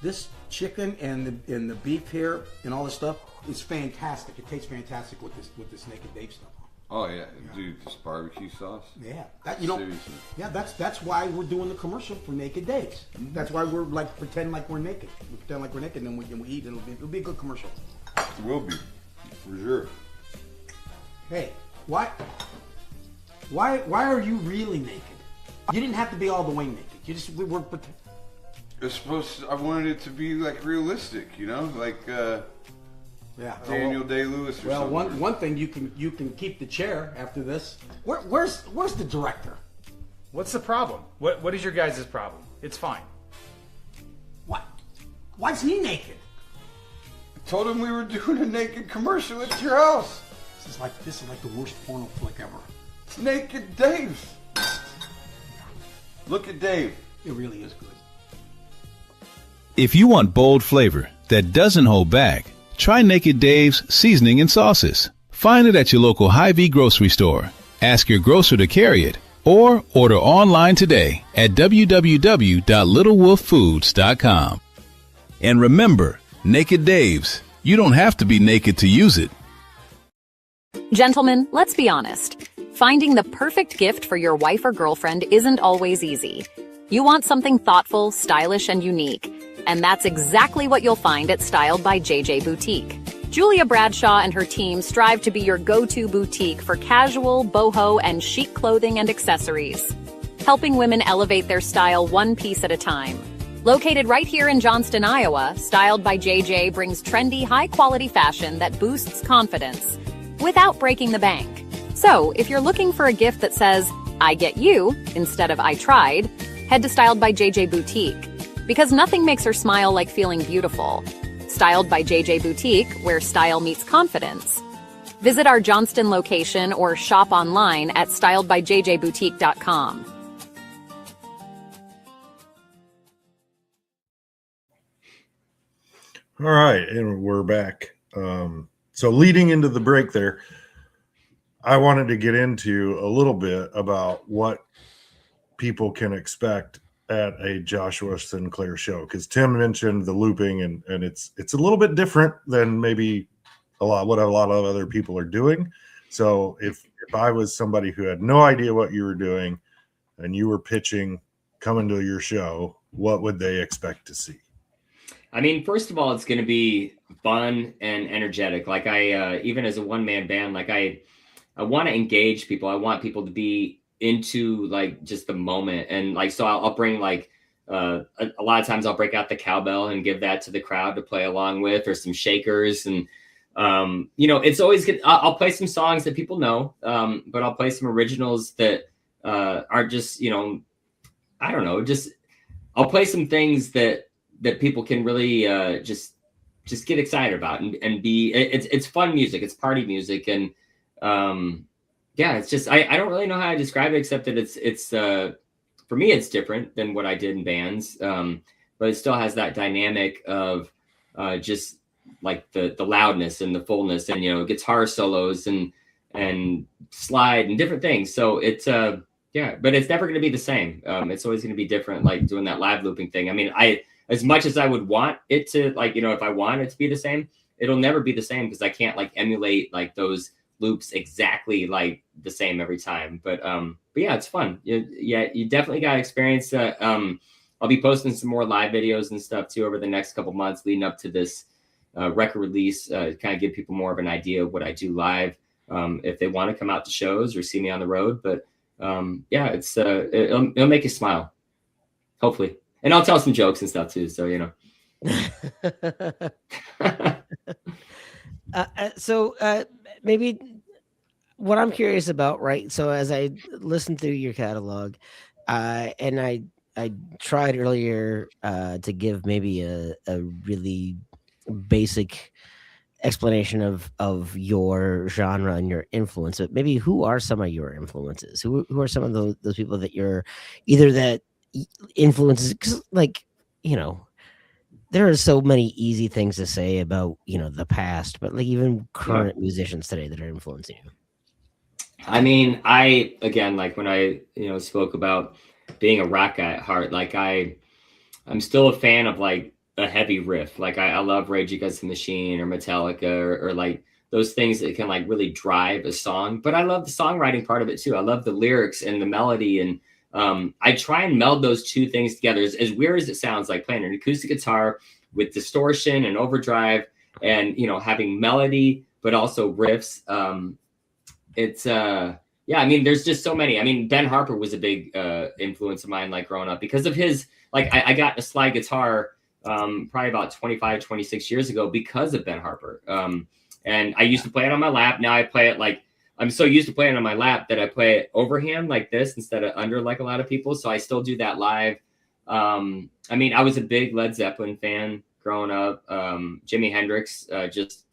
This chicken and the beef here and all this stuff is fantastic. It tastes fantastic with this Naked Dave stuff. Oh yeah, dude, this barbecue sauce. Yeah, seriously. Yeah, that's why we're doing the commercial for Naked Daves. That's why we're like pretend like we're naked. We pretend like we're naked, and then we eat. It'll be a good commercial. It will be, for sure. Hey, why are you really naked? You didn't have to be all the way naked. We were pretend. It's supposed to, I wanted it to be like realistic, like. Yeah, Daniel Day-Lewis. Well, one thing you can keep the chair after this. Where's the director? What's the problem? What is your guys' problem? It's fine. What? Why's he naked? I told him we were doing a naked commercial at your house. This is like the worst porno flick ever. It's Naked Dave. Look at Dave. It really is good. If you want bold flavor that doesn't hold back, try Naked Dave's seasoning and sauces. Find it at your local Hy-Vee grocery store. Ask your grocer to carry it, or order online today at www.littlewolffoods.com. And remember, Naked Dave's, you don't have to be naked to use it. Gentlemen, let's be honest. Finding the perfect gift for your wife or girlfriend isn't always easy. You want something thoughtful, stylish, and unique, and that's exactly what you'll find at Styled by JJ Boutique. Julia Bradshaw and her team strive to be your go-to boutique for casual, boho, and chic clothing and accessories, helping women elevate their style one piece at a time. Located right here in Johnston, Iowa, Styled by JJ brings trendy, high-quality fashion that boosts confidence without breaking the bank. So, if you're looking for a gift that says, I get you, instead of I tried, head to Styled by JJ Boutique. Because nothing makes her smile like feeling beautiful. Styled by JJ Boutique, where style meets confidence. Visit our Johnston location or shop online at styledbyjjboutique.com. All right, and we're back. So leading into the break there, I wanted to get into a little bit about what people can expect at a Joshua Sinclair show, because Tim mentioned the looping, and it's a little bit different than maybe what a lot of other people are doing. So if I was somebody who had no idea what you were doing and you were pitching coming to your show, what would they expect to see? I mean, first of all, it's going to be fun and energetic. Like even as a one-man band, like I want to engage people. I want people to be into like just the moment. And like, so I'll bring like, a lot of times I'll break out the cowbell and give that to the crowd to play along with, or some shakers. And, it's always good. I'll play some songs that people know, but I'll play some originals that are just, I don't know, I'll play some things that people can really just get excited about and be. It's fun music. It's party music, and it's just I don't really know how to describe it, except that it's for me it's different than what I did in bands, but it still has that dynamic of just like the loudness and the fullness, and guitar solos and slide and different things. So it's but it's never going to be the same. It's always going to be different, like doing that live looping thing. I mean, as much as I would want it to, like, if I want it to be the same, it'll never be the same, because I can't like emulate like those loops exactly like the same every time. But yeah, it's fun. You definitely got to experience that. I'll be posting some more live videos and stuff too over the next couple months leading up to this record release, kind of give people more of an idea of what I do live, if they want to come out to shows or see me on the road. But it'll make you smile, hopefully. And I'll tell some jokes and stuff too. So, maybe what I'm curious about, right? So as I listened through your catalog, and I tried earlier to give maybe a really basic explanation of your genre and your influence, but maybe who are some of your influences? Who are some of those people that you're either that influences? Because there are so many easy things to say about the past, but like even current musicians today that are influencing you. I mean, again, like when I spoke about being a rock guy at heart, like I'm still a fan of like a heavy riff. Like I love Rage Against the Machine or Metallica or like those things that can like really drive a song. But I love the songwriting part of it too. I love the lyrics and the melody, and I try and meld those two things together. As weird as it sounds, like playing an acoustic guitar with distortion and overdrive, and having melody but also riffs. I mean, there's just so many. I mean, Ben Harper was a big influence of mine, like growing up, because of his, like, I got a slide guitar probably about 25, 26 years ago because of Ben Harper. And I used to play it on my lap. Now I play it like, I'm so used to playing on my lap that I play it overhand like this instead of under, like a lot of people. So I still do that live. I mean, I was a big Led Zeppelin fan growing up. Jimi Hendrix just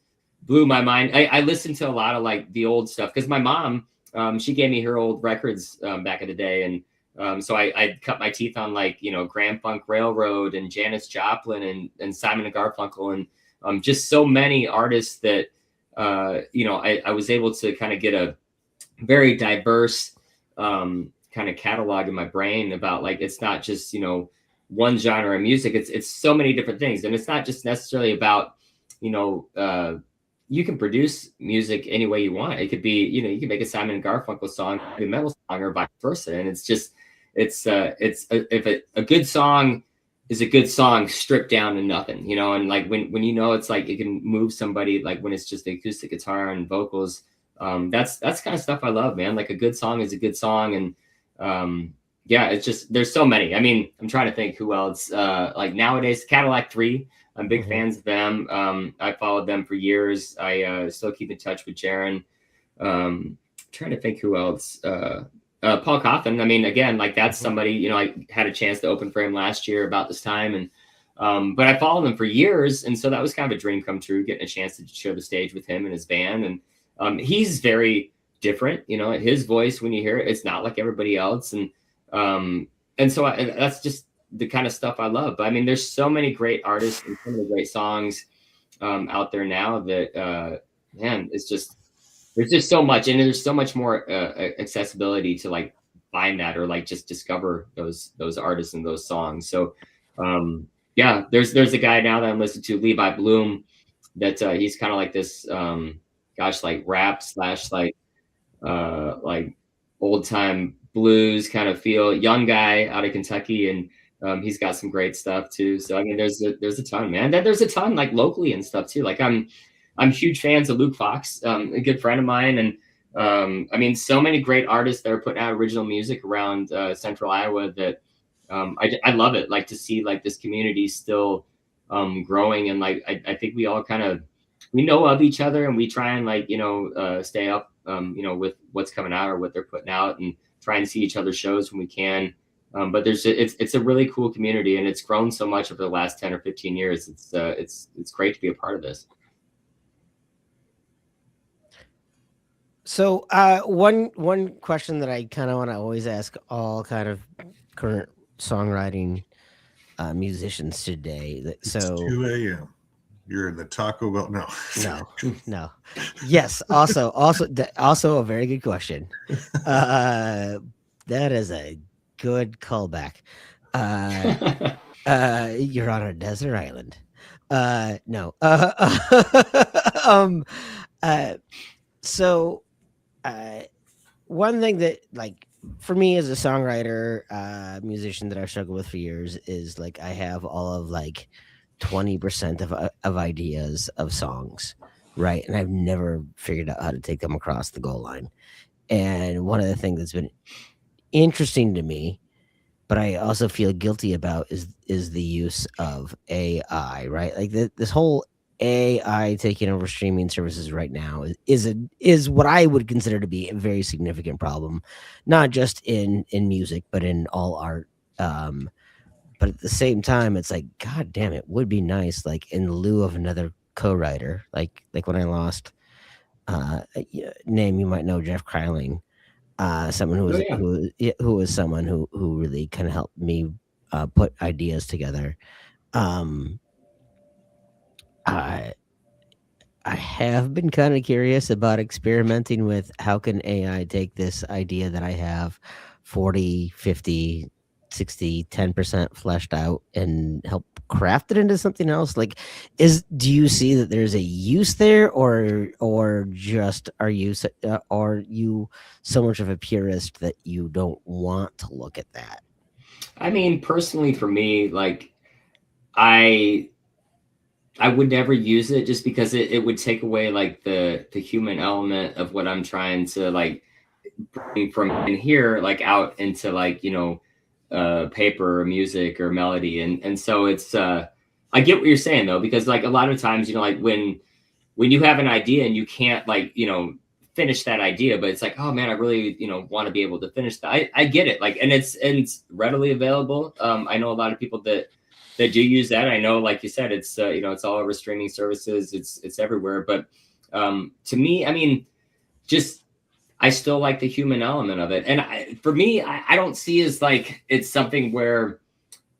blew my mind. I listened to a lot of like the old stuff because my mom, she gave me her old records back in the day. And so I cut my teeth on like, Grand Funk Railroad and Janis Joplin and Simon and Garfunkel and just so many artists that, I was able to kind of get a very diverse kind of catalog in my brain about like, it's not just, one genre of music. It's so many different things. And it's not just necessarily about, you can produce music any way you want. It could be, you can make a Simon and Garfunkel song, a metal song, or vice versa. And it's just, if a good song is a good song stripped down to nothing, and like when it's like it can move somebody, like when it's just the acoustic guitar and vocals, that's kind of stuff I love, man. Like a good song is a good song. And yeah, it's just, there's so many. I mean, I'm trying to think who else, like nowadays, Cadillac 3, I'm big fans of them. I followed them for years. I still keep in touch with Jaron. Trying to think who else. Paul Coffin. I mean, again, like that's somebody, I had a chance to open for him last year about this time. And but I followed him for years. And so that was kind of a dream come true, getting a chance to share the stage with him and his band. And he's very different, his voice, when you hear it, it's not like everybody else. And so that's just the kind of stuff I love. But I mean, there's so many great artists and so many great songs out there now that, man, it's just, there's just so much, and there's so much more accessibility to like find that or like just discover those artists and those songs. So yeah, there's a guy now that I'm listening to, Levi Bloom, that he's kind of like this, like rap / like old time blues kind of feel, young guy out of Kentucky, and he's got some great stuff too. So I mean, there's a ton, man. Then there's a ton like locally and stuff too. Like I'm huge fans of Luke Fox, a good friend of mine, and I mean, so many great artists that are putting out original music around Central Iowa that I love it. Like to see like this community still growing, and like I think we all we know of each other, and we try and like stay up with what's coming out or what they're putting out, and try and see each other's shows when we can. But it's a really cool community, and it's grown so much over the last 10 or 15 years. It's great to be a part of this. So one question that I kind of want to always ask all kind of current songwriting musicians today. It's 2 a.m. You're in the Taco Bell. No. Yes. Also a very good question. That is a good callback. You're on a desert island. No. So one thing that like for me as a songwriter, musician that I've struggled with for years is like I have all of like 20% of ideas of songs, right? And I've never figured out how to take them across the goal line. And one of the things that's been interesting to me, but I also feel guilty about is the use of AI, right? Like this whole AI taking over streaming services right now is what I would consider to be a very significant problem, not just in music, but in all art. But at the same time, it's like, God damn, it would be nice, like in lieu of another co-writer, like when I lost name you might know, Jeff Kryling, someone who was someone who really kind of helped me put ideas together. I have been kind of curious about experimenting with how can AI take this idea that I have 40, 50, 60, 10% fleshed out and help craft it into something else. Like, do you see that there's a use there, or just are you so much of a purist that you don't want to look at that? I mean, personally for me, like I would never use it just because it would take away like the human element of what I'm trying to like bring from in here, like out into like, paper or music or melody. And so it's, I get what you're saying though, because like a lot of times, like when you have an idea and you can't like, finish that idea, but it's like, oh man, I really, want to be able to finish that. I get it. Like, and it's readily available. I know a lot of people that do use that. I know, like you said, it's, it's all over streaming services. It's everywhere. But to me, I mean, I still like the human element of it. And for me, I don't see as like, it's something where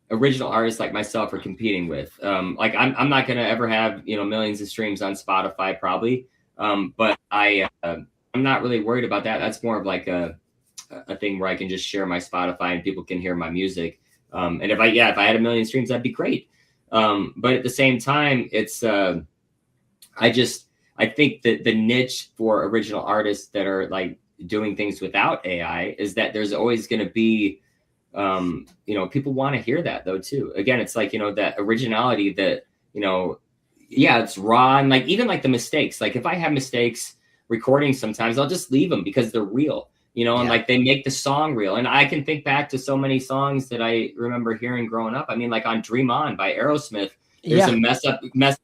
original artists like myself are competing with. Like I'm not going to ever have, millions of streams on Spotify probably. But I'm not really worried about that. That's more of like a thing where I can just share my Spotify and people can hear my music. And if I had 1 million streams, that'd be great. But at the same time, it's, I think that the niche for original artists that are like doing things without AI is that there's always going to be, people want to hear that though too. Again, it's like, that originality that, yeah, it's raw. And like, even like the mistakes, like if I have mistakes recording, sometimes I'll just leave them because they're real, and like they make the song real. And I can think back to so many songs that I remember hearing growing up. I mean, like on Dream On by Aerosmith, there's a mess up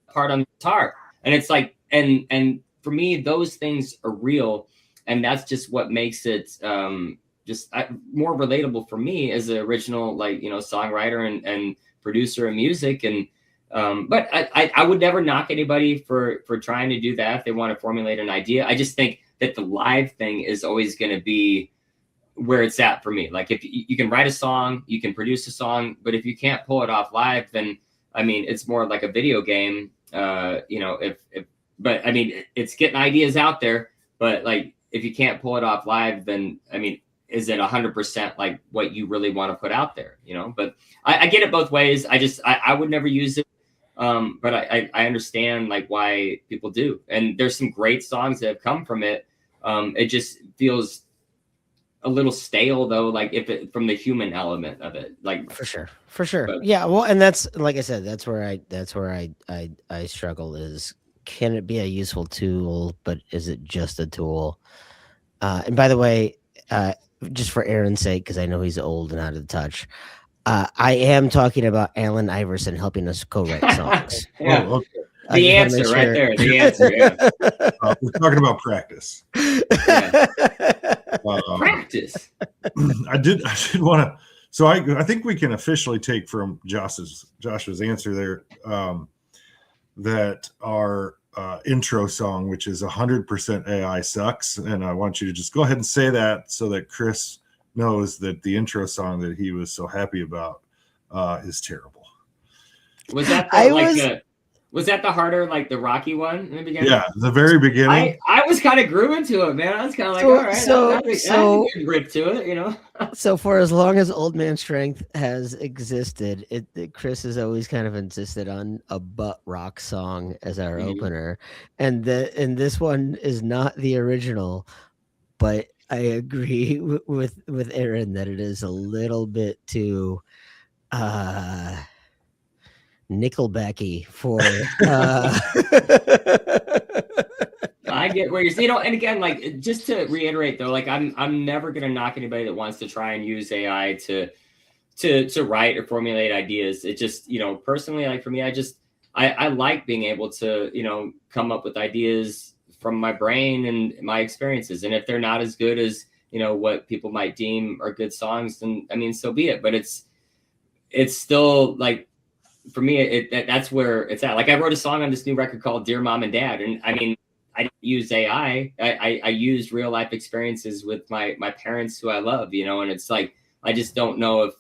part on the guitar. And it's like, and for me, those things are real. And that's just what makes it more relatable for me as an original, like, songwriter and producer of music. And, but I would never knock anybody for trying to do that if they want to formulate an idea. I just think that the live thing is always going to be where it's at for me. Like if you can write a song, you can produce a song, but if you can't pull it off live, then I mean, it's more like a video game. But I mean, it's getting ideas out there, but like, if you can't pull it off live, then, I mean, is it 100% like what you really want to put out there, but I get it both ways. I would never use it. But I understand like why people do. And there's some great songs that have come from it. It just feels a little stale though, like from the human element of it, like for sure. But, yeah. Well, and that's, like I said, that's where I struggle is, can it be a useful tool, but is it just a tool? And by the way, just for Aaron's sake, because I know he's old and out of touch, I am talking about Allen Iverson helping us co-write songs. Yeah. Oh, okay. The answer right there. The answer. Yeah. We're talking about practice. Yeah. Practice. I did want to. So I think we can officially take from Josh's answer there that our intro song, which is 100% AI, sucks. And I want you to just go ahead and say that so that Chris knows that the intro song that he was so happy about is terrible. Was that was that the harder, like the Rocky one in the beginning? Yeah, the very beginning. I was kind of grew into it, man. I was kind of like, all right, so grip to it, So for as long as Old Man Strength has existed, Chris has always kind of insisted on a butt rock song as our opener, and this one is not the original, but I agree with Aaron that it is a little bit too Nickelbacky for I get where you're and again, like, just to reiterate though, like I'm never gonna knock anybody that wants to try and use AI to write or formulate ideas. It just, personally, like for me, I like being able to, come up with ideas from my brain and my experiences. And if they're not as good as, what people might deem are good songs, then I mean, so be it. But it's still like, for me, that's where it's at. Like I wrote a song on this new record called Dear Mom and Dad. And I mean, I didn't use AI. I used real life experiences with my parents who I love, and it's like, I just don't know if,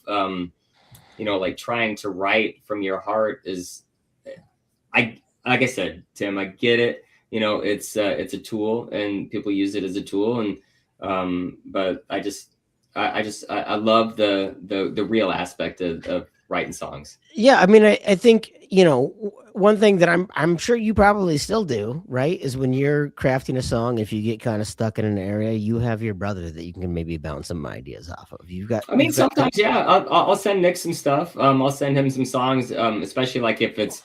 like trying to write from your heart is, like I said, Tim, I get it. It's a tool and people use it as a tool. And, but I love the real aspect of writing songs. Yeah, I mean, I think one thing that I'm sure you probably still do, right, is when you're crafting a song, if you get kind of stuck in an area, you have your brother that you can maybe bounce some ideas off of. Sometimes, yeah, I'll send Nick some stuff. I'll send him some songs, especially like if it's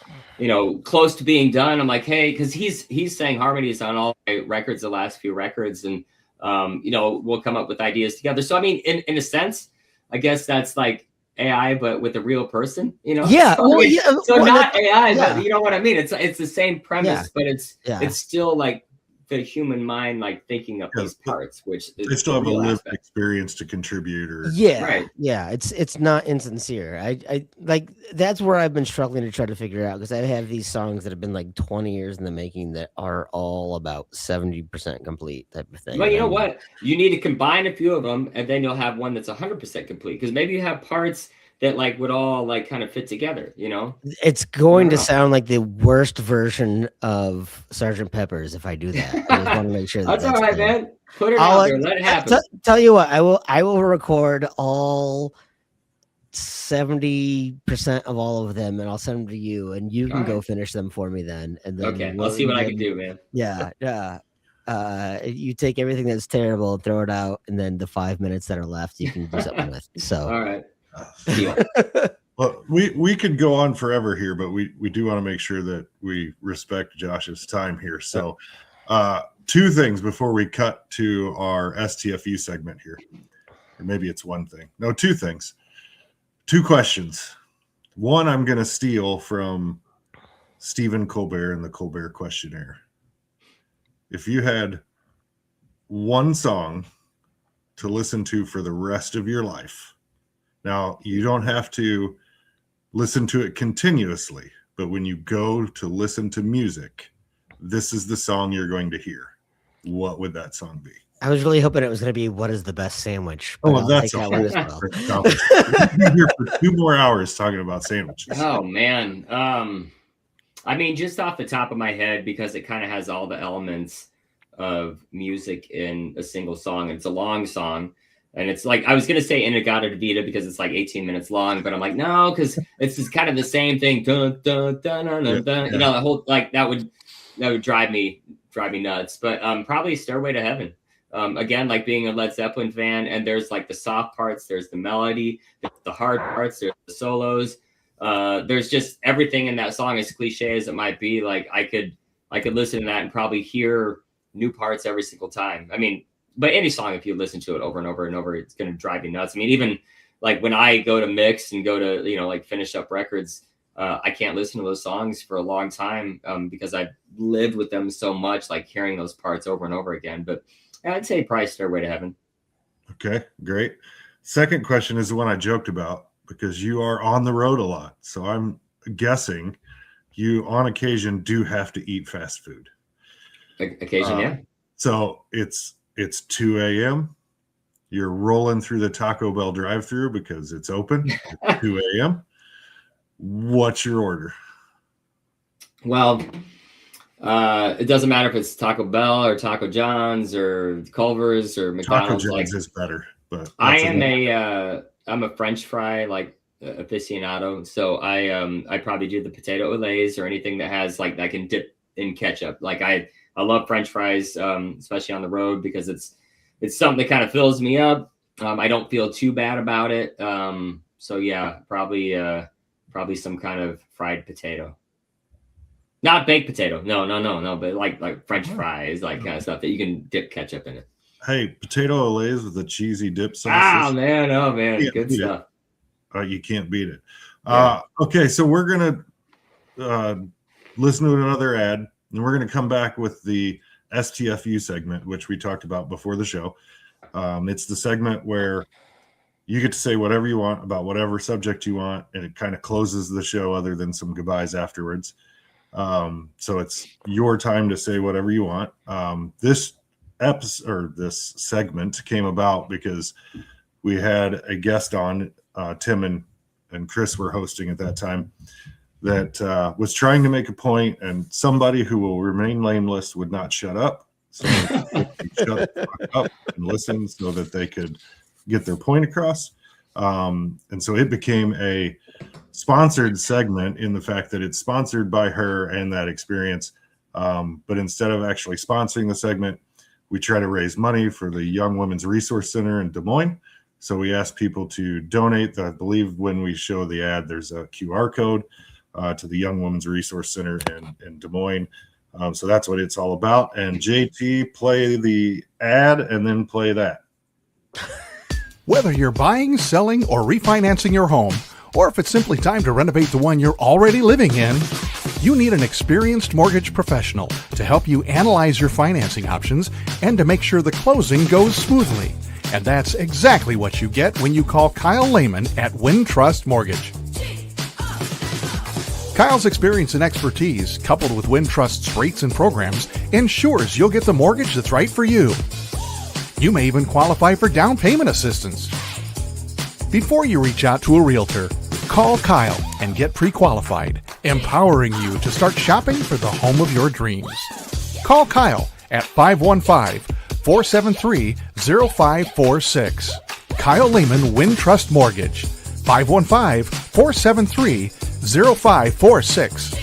close to being done. I'm like, hey, because he's sang harmonies on all my records, the last few records, and we'll come up with ideas together. So I mean, in a sense, I guess that's like AI, but with a real person, Yeah. Not AI, but you know what I mean? It's the same premise, but it's still like the human mind, like thinking of these parts, which they still have a lived experience to contribute. It's not insincere. I like, that's where I've been struggling to try to figure out, because I have these songs that have been like 20 years in the making that are all about 70% complete type of thing. Well, you know what? You need to combine a few of them, and then you'll have one that's 100% complete, because maybe you have parts that like would all like kind of fit together, It's going to sound like the worst version of Sgt. Pepper's if I do that. I just want to make sure that's all right, man. Put it out there, let it happen. Tell you what, I will record all 70% of all of them, and I'll send them to you, and you can go finish them for me then. And then okay, I'll see what I can do, man. Yeah. You take everything that's terrible and throw it out, and then the 5 minutes that are left, you can do something with. So, all right. Well, we could go on forever here, but we do want to make sure that we respect Josh's time here. So, two things before we cut to our STFU segment here. Or maybe it's one thing. No, two things. Two questions. One, I'm going to steal from Stephen Colbert in the Colbert Questionnaire. If you had one song to listen to for the rest of your life, now you don't have to listen to it continuously, but when you go to listen to music, this is the song you're going to hear. What would that song be? I was really hoping it was going to be "What is the best sandwich?" Oh, that's that one as well. We'll be here for 2 more hours talking about sandwiches. Oh man, I mean, just off the top of my head, because it kind of has all the elements of music in a single song. It's a long song, and it's like I was going to say "Inagata Vida" because it's like 18 minutes long, but I'm like, no, because it's just kind of the same thing. Dun, dun, dun, dun, dun, dun. You know, the whole like that would drive me nuts. But probably "Stairway to Heaven." Again, like being a Led Zeppelin fan, and there's like the soft parts, there's the melody, there's the hard parts, there's the solos. There's just everything in that song, as cliche as it might be. Like I could listen to that and probably hear new parts every single time. I mean, but any song, if you listen to it over and over and over, it's going to drive you nuts. I mean, even like when I go to mix and go to, like finish up records, I can't listen to those songs for a long time because I've lived with them so much, like hearing those parts over and over again. But I'd say probably "Stairway to Heaven." Okay, great. Second question is the one I joked about because you are on the road a lot. So I'm guessing you on occasion do have to eat fast food. Occasion, yeah. So it's 2 a.m. You're rolling through the Taco Bell drive-thru because it's open at 2 a.m. What's your order? Well, it doesn't matter if it's Taco Bell or Taco John's or Culver's or McDonald's. Taco John's is better, but I'm a French fry aficionado, so I probably do the potato olays or anything that has like that can dip in ketchup. Like I love French fries, especially on the road because it's something that kind of fills me up. I don't feel too bad about it. So yeah, probably some kind of fried potato. Not baked potato. No. But like French fries, like kind of stuff that you can dip ketchup in it. Hey, potato olays with a cheesy dip sauce. Oh man, good stuff. You can't beat it. Yeah. Okay, so we're gonna listen to another ad, and we're gonna come back with the STFU segment, which we talked about before the show. It's the segment where you get to say whatever you want about whatever subject you want, and it kind of closes the show other than some goodbyes afterwards. So it's your time to say whatever you want. This episode or this segment came about because we had a guest on, Tim and Chris were hosting at that time, that was trying to make a point, and somebody who will remain nameless would not shut up. So shut up and listen so that they could get their point across. And so it became a sponsored segment in the fact that it's sponsored by her and that experience. But instead of actually sponsoring the segment, we try to raise money for the Young Women's Resource Center in Des Moines. So we ask people to donate. I believe when we show the ad, there's a QR code to the Young Women's Resource Center in Des Moines. So that's what it's all about. And JT, play the ad and then play that. Whether you're buying, selling, or refinancing your home, or if it's simply time to renovate the one you're already living in, you need an experienced mortgage professional to help you analyze your financing options and to make sure the closing goes smoothly. And that's exactly what you get when you call Kyle Lehman at Wintrust Mortgage. Kyle's experience and expertise, coupled with Wintrust's rates and programs, ensures you'll get the mortgage that's right for you. You may even qualify for down payment assistance. Before you reach out to a realtor, call Kyle and get pre-qualified, empowering you to start shopping for the home of your dreams. Call Kyle at 515-473-0546. Kyle Lehman Wintrust Mortgage. 515-473-0546.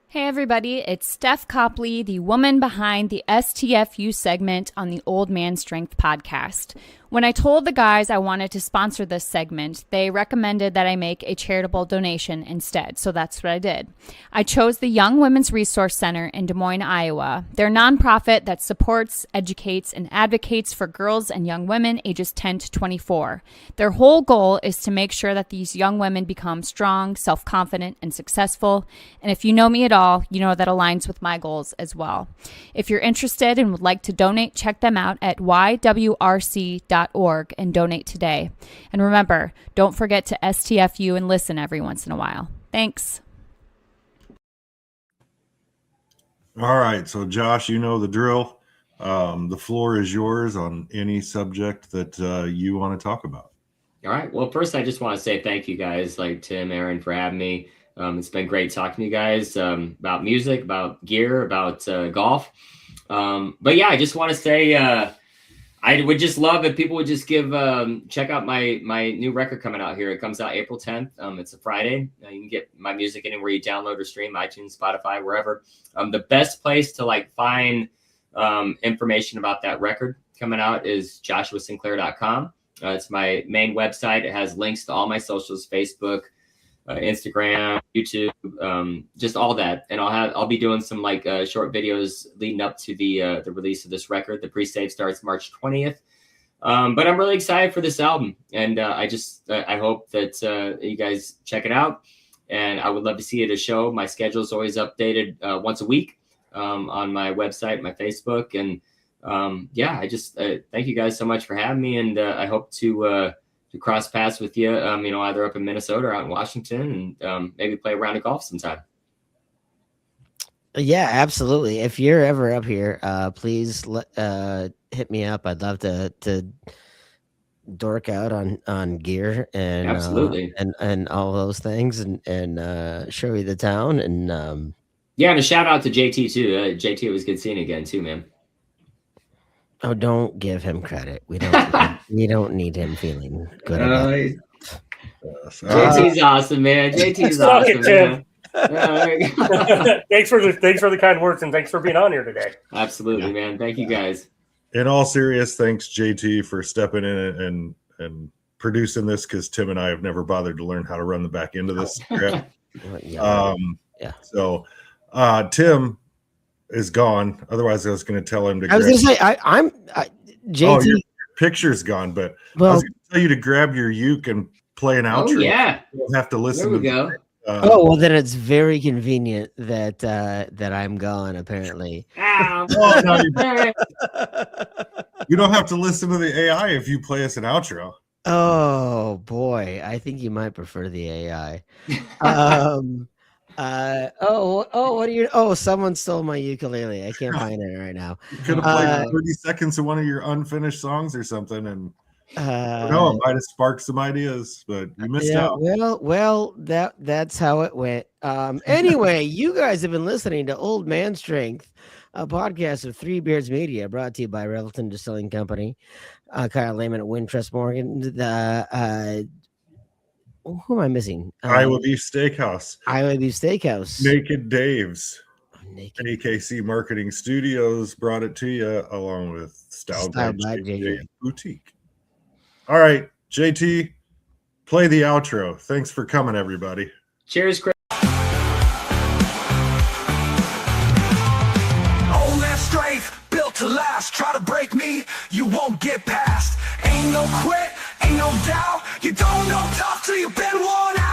Hey everybody, it's Steph Copley, the woman behind the STFU segment on the Old Man Strength podcast. When I told the guys I wanted to sponsor this segment, they recommended that I make a charitable donation instead, so that's what I did. I chose the Young Women's Resource Center in Des Moines, Iowa. They're a nonprofit that supports, educates, and advocates for girls and young women ages 10 to 24. Their whole goal is to make sure that these young women become strong, self-confident, and successful. And if you know me at all, you know that aligns with my goals as well. If you're interested and would like to donate, check them out at ywrc.org and donate today. And remember, don't forget to STFU and listen every once in a while. Thanks. All right. So, Josh, you know the drill. The floor is yours on any subject that you want to talk about. All right. Well, first, I just want to say thank you guys, like Tim, Aaron, for having me. It's been great talking to you guys about music, about gear, about golf. But yeah, I just want to say I would just love if people would just check out my new record coming out here. It comes out April 10th. It's a Friday. You can get my music anywhere you download or stream, iTunes, Spotify, wherever. The best place to find information about that record coming out is joshuasinclair.com. It's my main website. It has links to all my socials, Facebook, Instagram, YouTube, just all that. And I'll be doing some short videos leading up to the release of this record. The pre-save starts March 20th. But I'm really excited for this album, and I hope that you guys check it out. And I would love to see it at a show. My schedule is always updated once a week on my website, my Facebook, and I just thank you guys so much for having me, and I hope to cross paths with you, either up in Minnesota or out in Washington, and maybe play a round of golf sometime. Yeah, absolutely. If you're ever up here, please hit me up. I'd love to dork out on gear and absolutely and all those things and show you the town and and a shout out to JT too. JT, it was good seeing you again too, man. Oh, don't give him credit. We don't need him feeling good about it. JT's awesome, man. JT's awesome, man. Thanks for the kind words, and thanks for being on here today. Absolutely, man. Thank you guys. In all serious, thanks JT for stepping in and producing this, because Tim and I have never bothered to learn how to run the back end of this script. So Tim is gone. Otherwise, I was going to tell him to. I was going to say, JT. Oh, your picture's gone, but I was going to tell you to grab your uke and play an outro. Oh yeah, you'll have to listen. There we go. Well, then it's very convenient that I'm gone. Apparently. Ow. Oh, no, you don't have to listen to the AI if you play us an outro. Oh boy, I think you might prefer the AI. What are you? Oh, someone stole my ukulele. I can't find it right now. You could have played 30 seconds of one of your unfinished songs or something, and no, it might have sparked some ideas, but you missed out. Well, that's how it went. Anyway, you guys have been listening to Old Man Strength, a podcast of Three Beards Media, brought to you by Revelton Distilling Company. Kyle Lehman at Wintrust Morgan. Who am I missing? Iowa Beef Steakhouse. Naked Dave's. AKC Marketing Studios brought it to you, along with Style by JJ Boutique. All right, JT, play the outro. Thanks for coming, everybody. Cheers, Chris. Old man strength, built to last. Try to break me, you won't get past. Ain't no quit, ain't no doubt. You don't know tough till you've been worn out.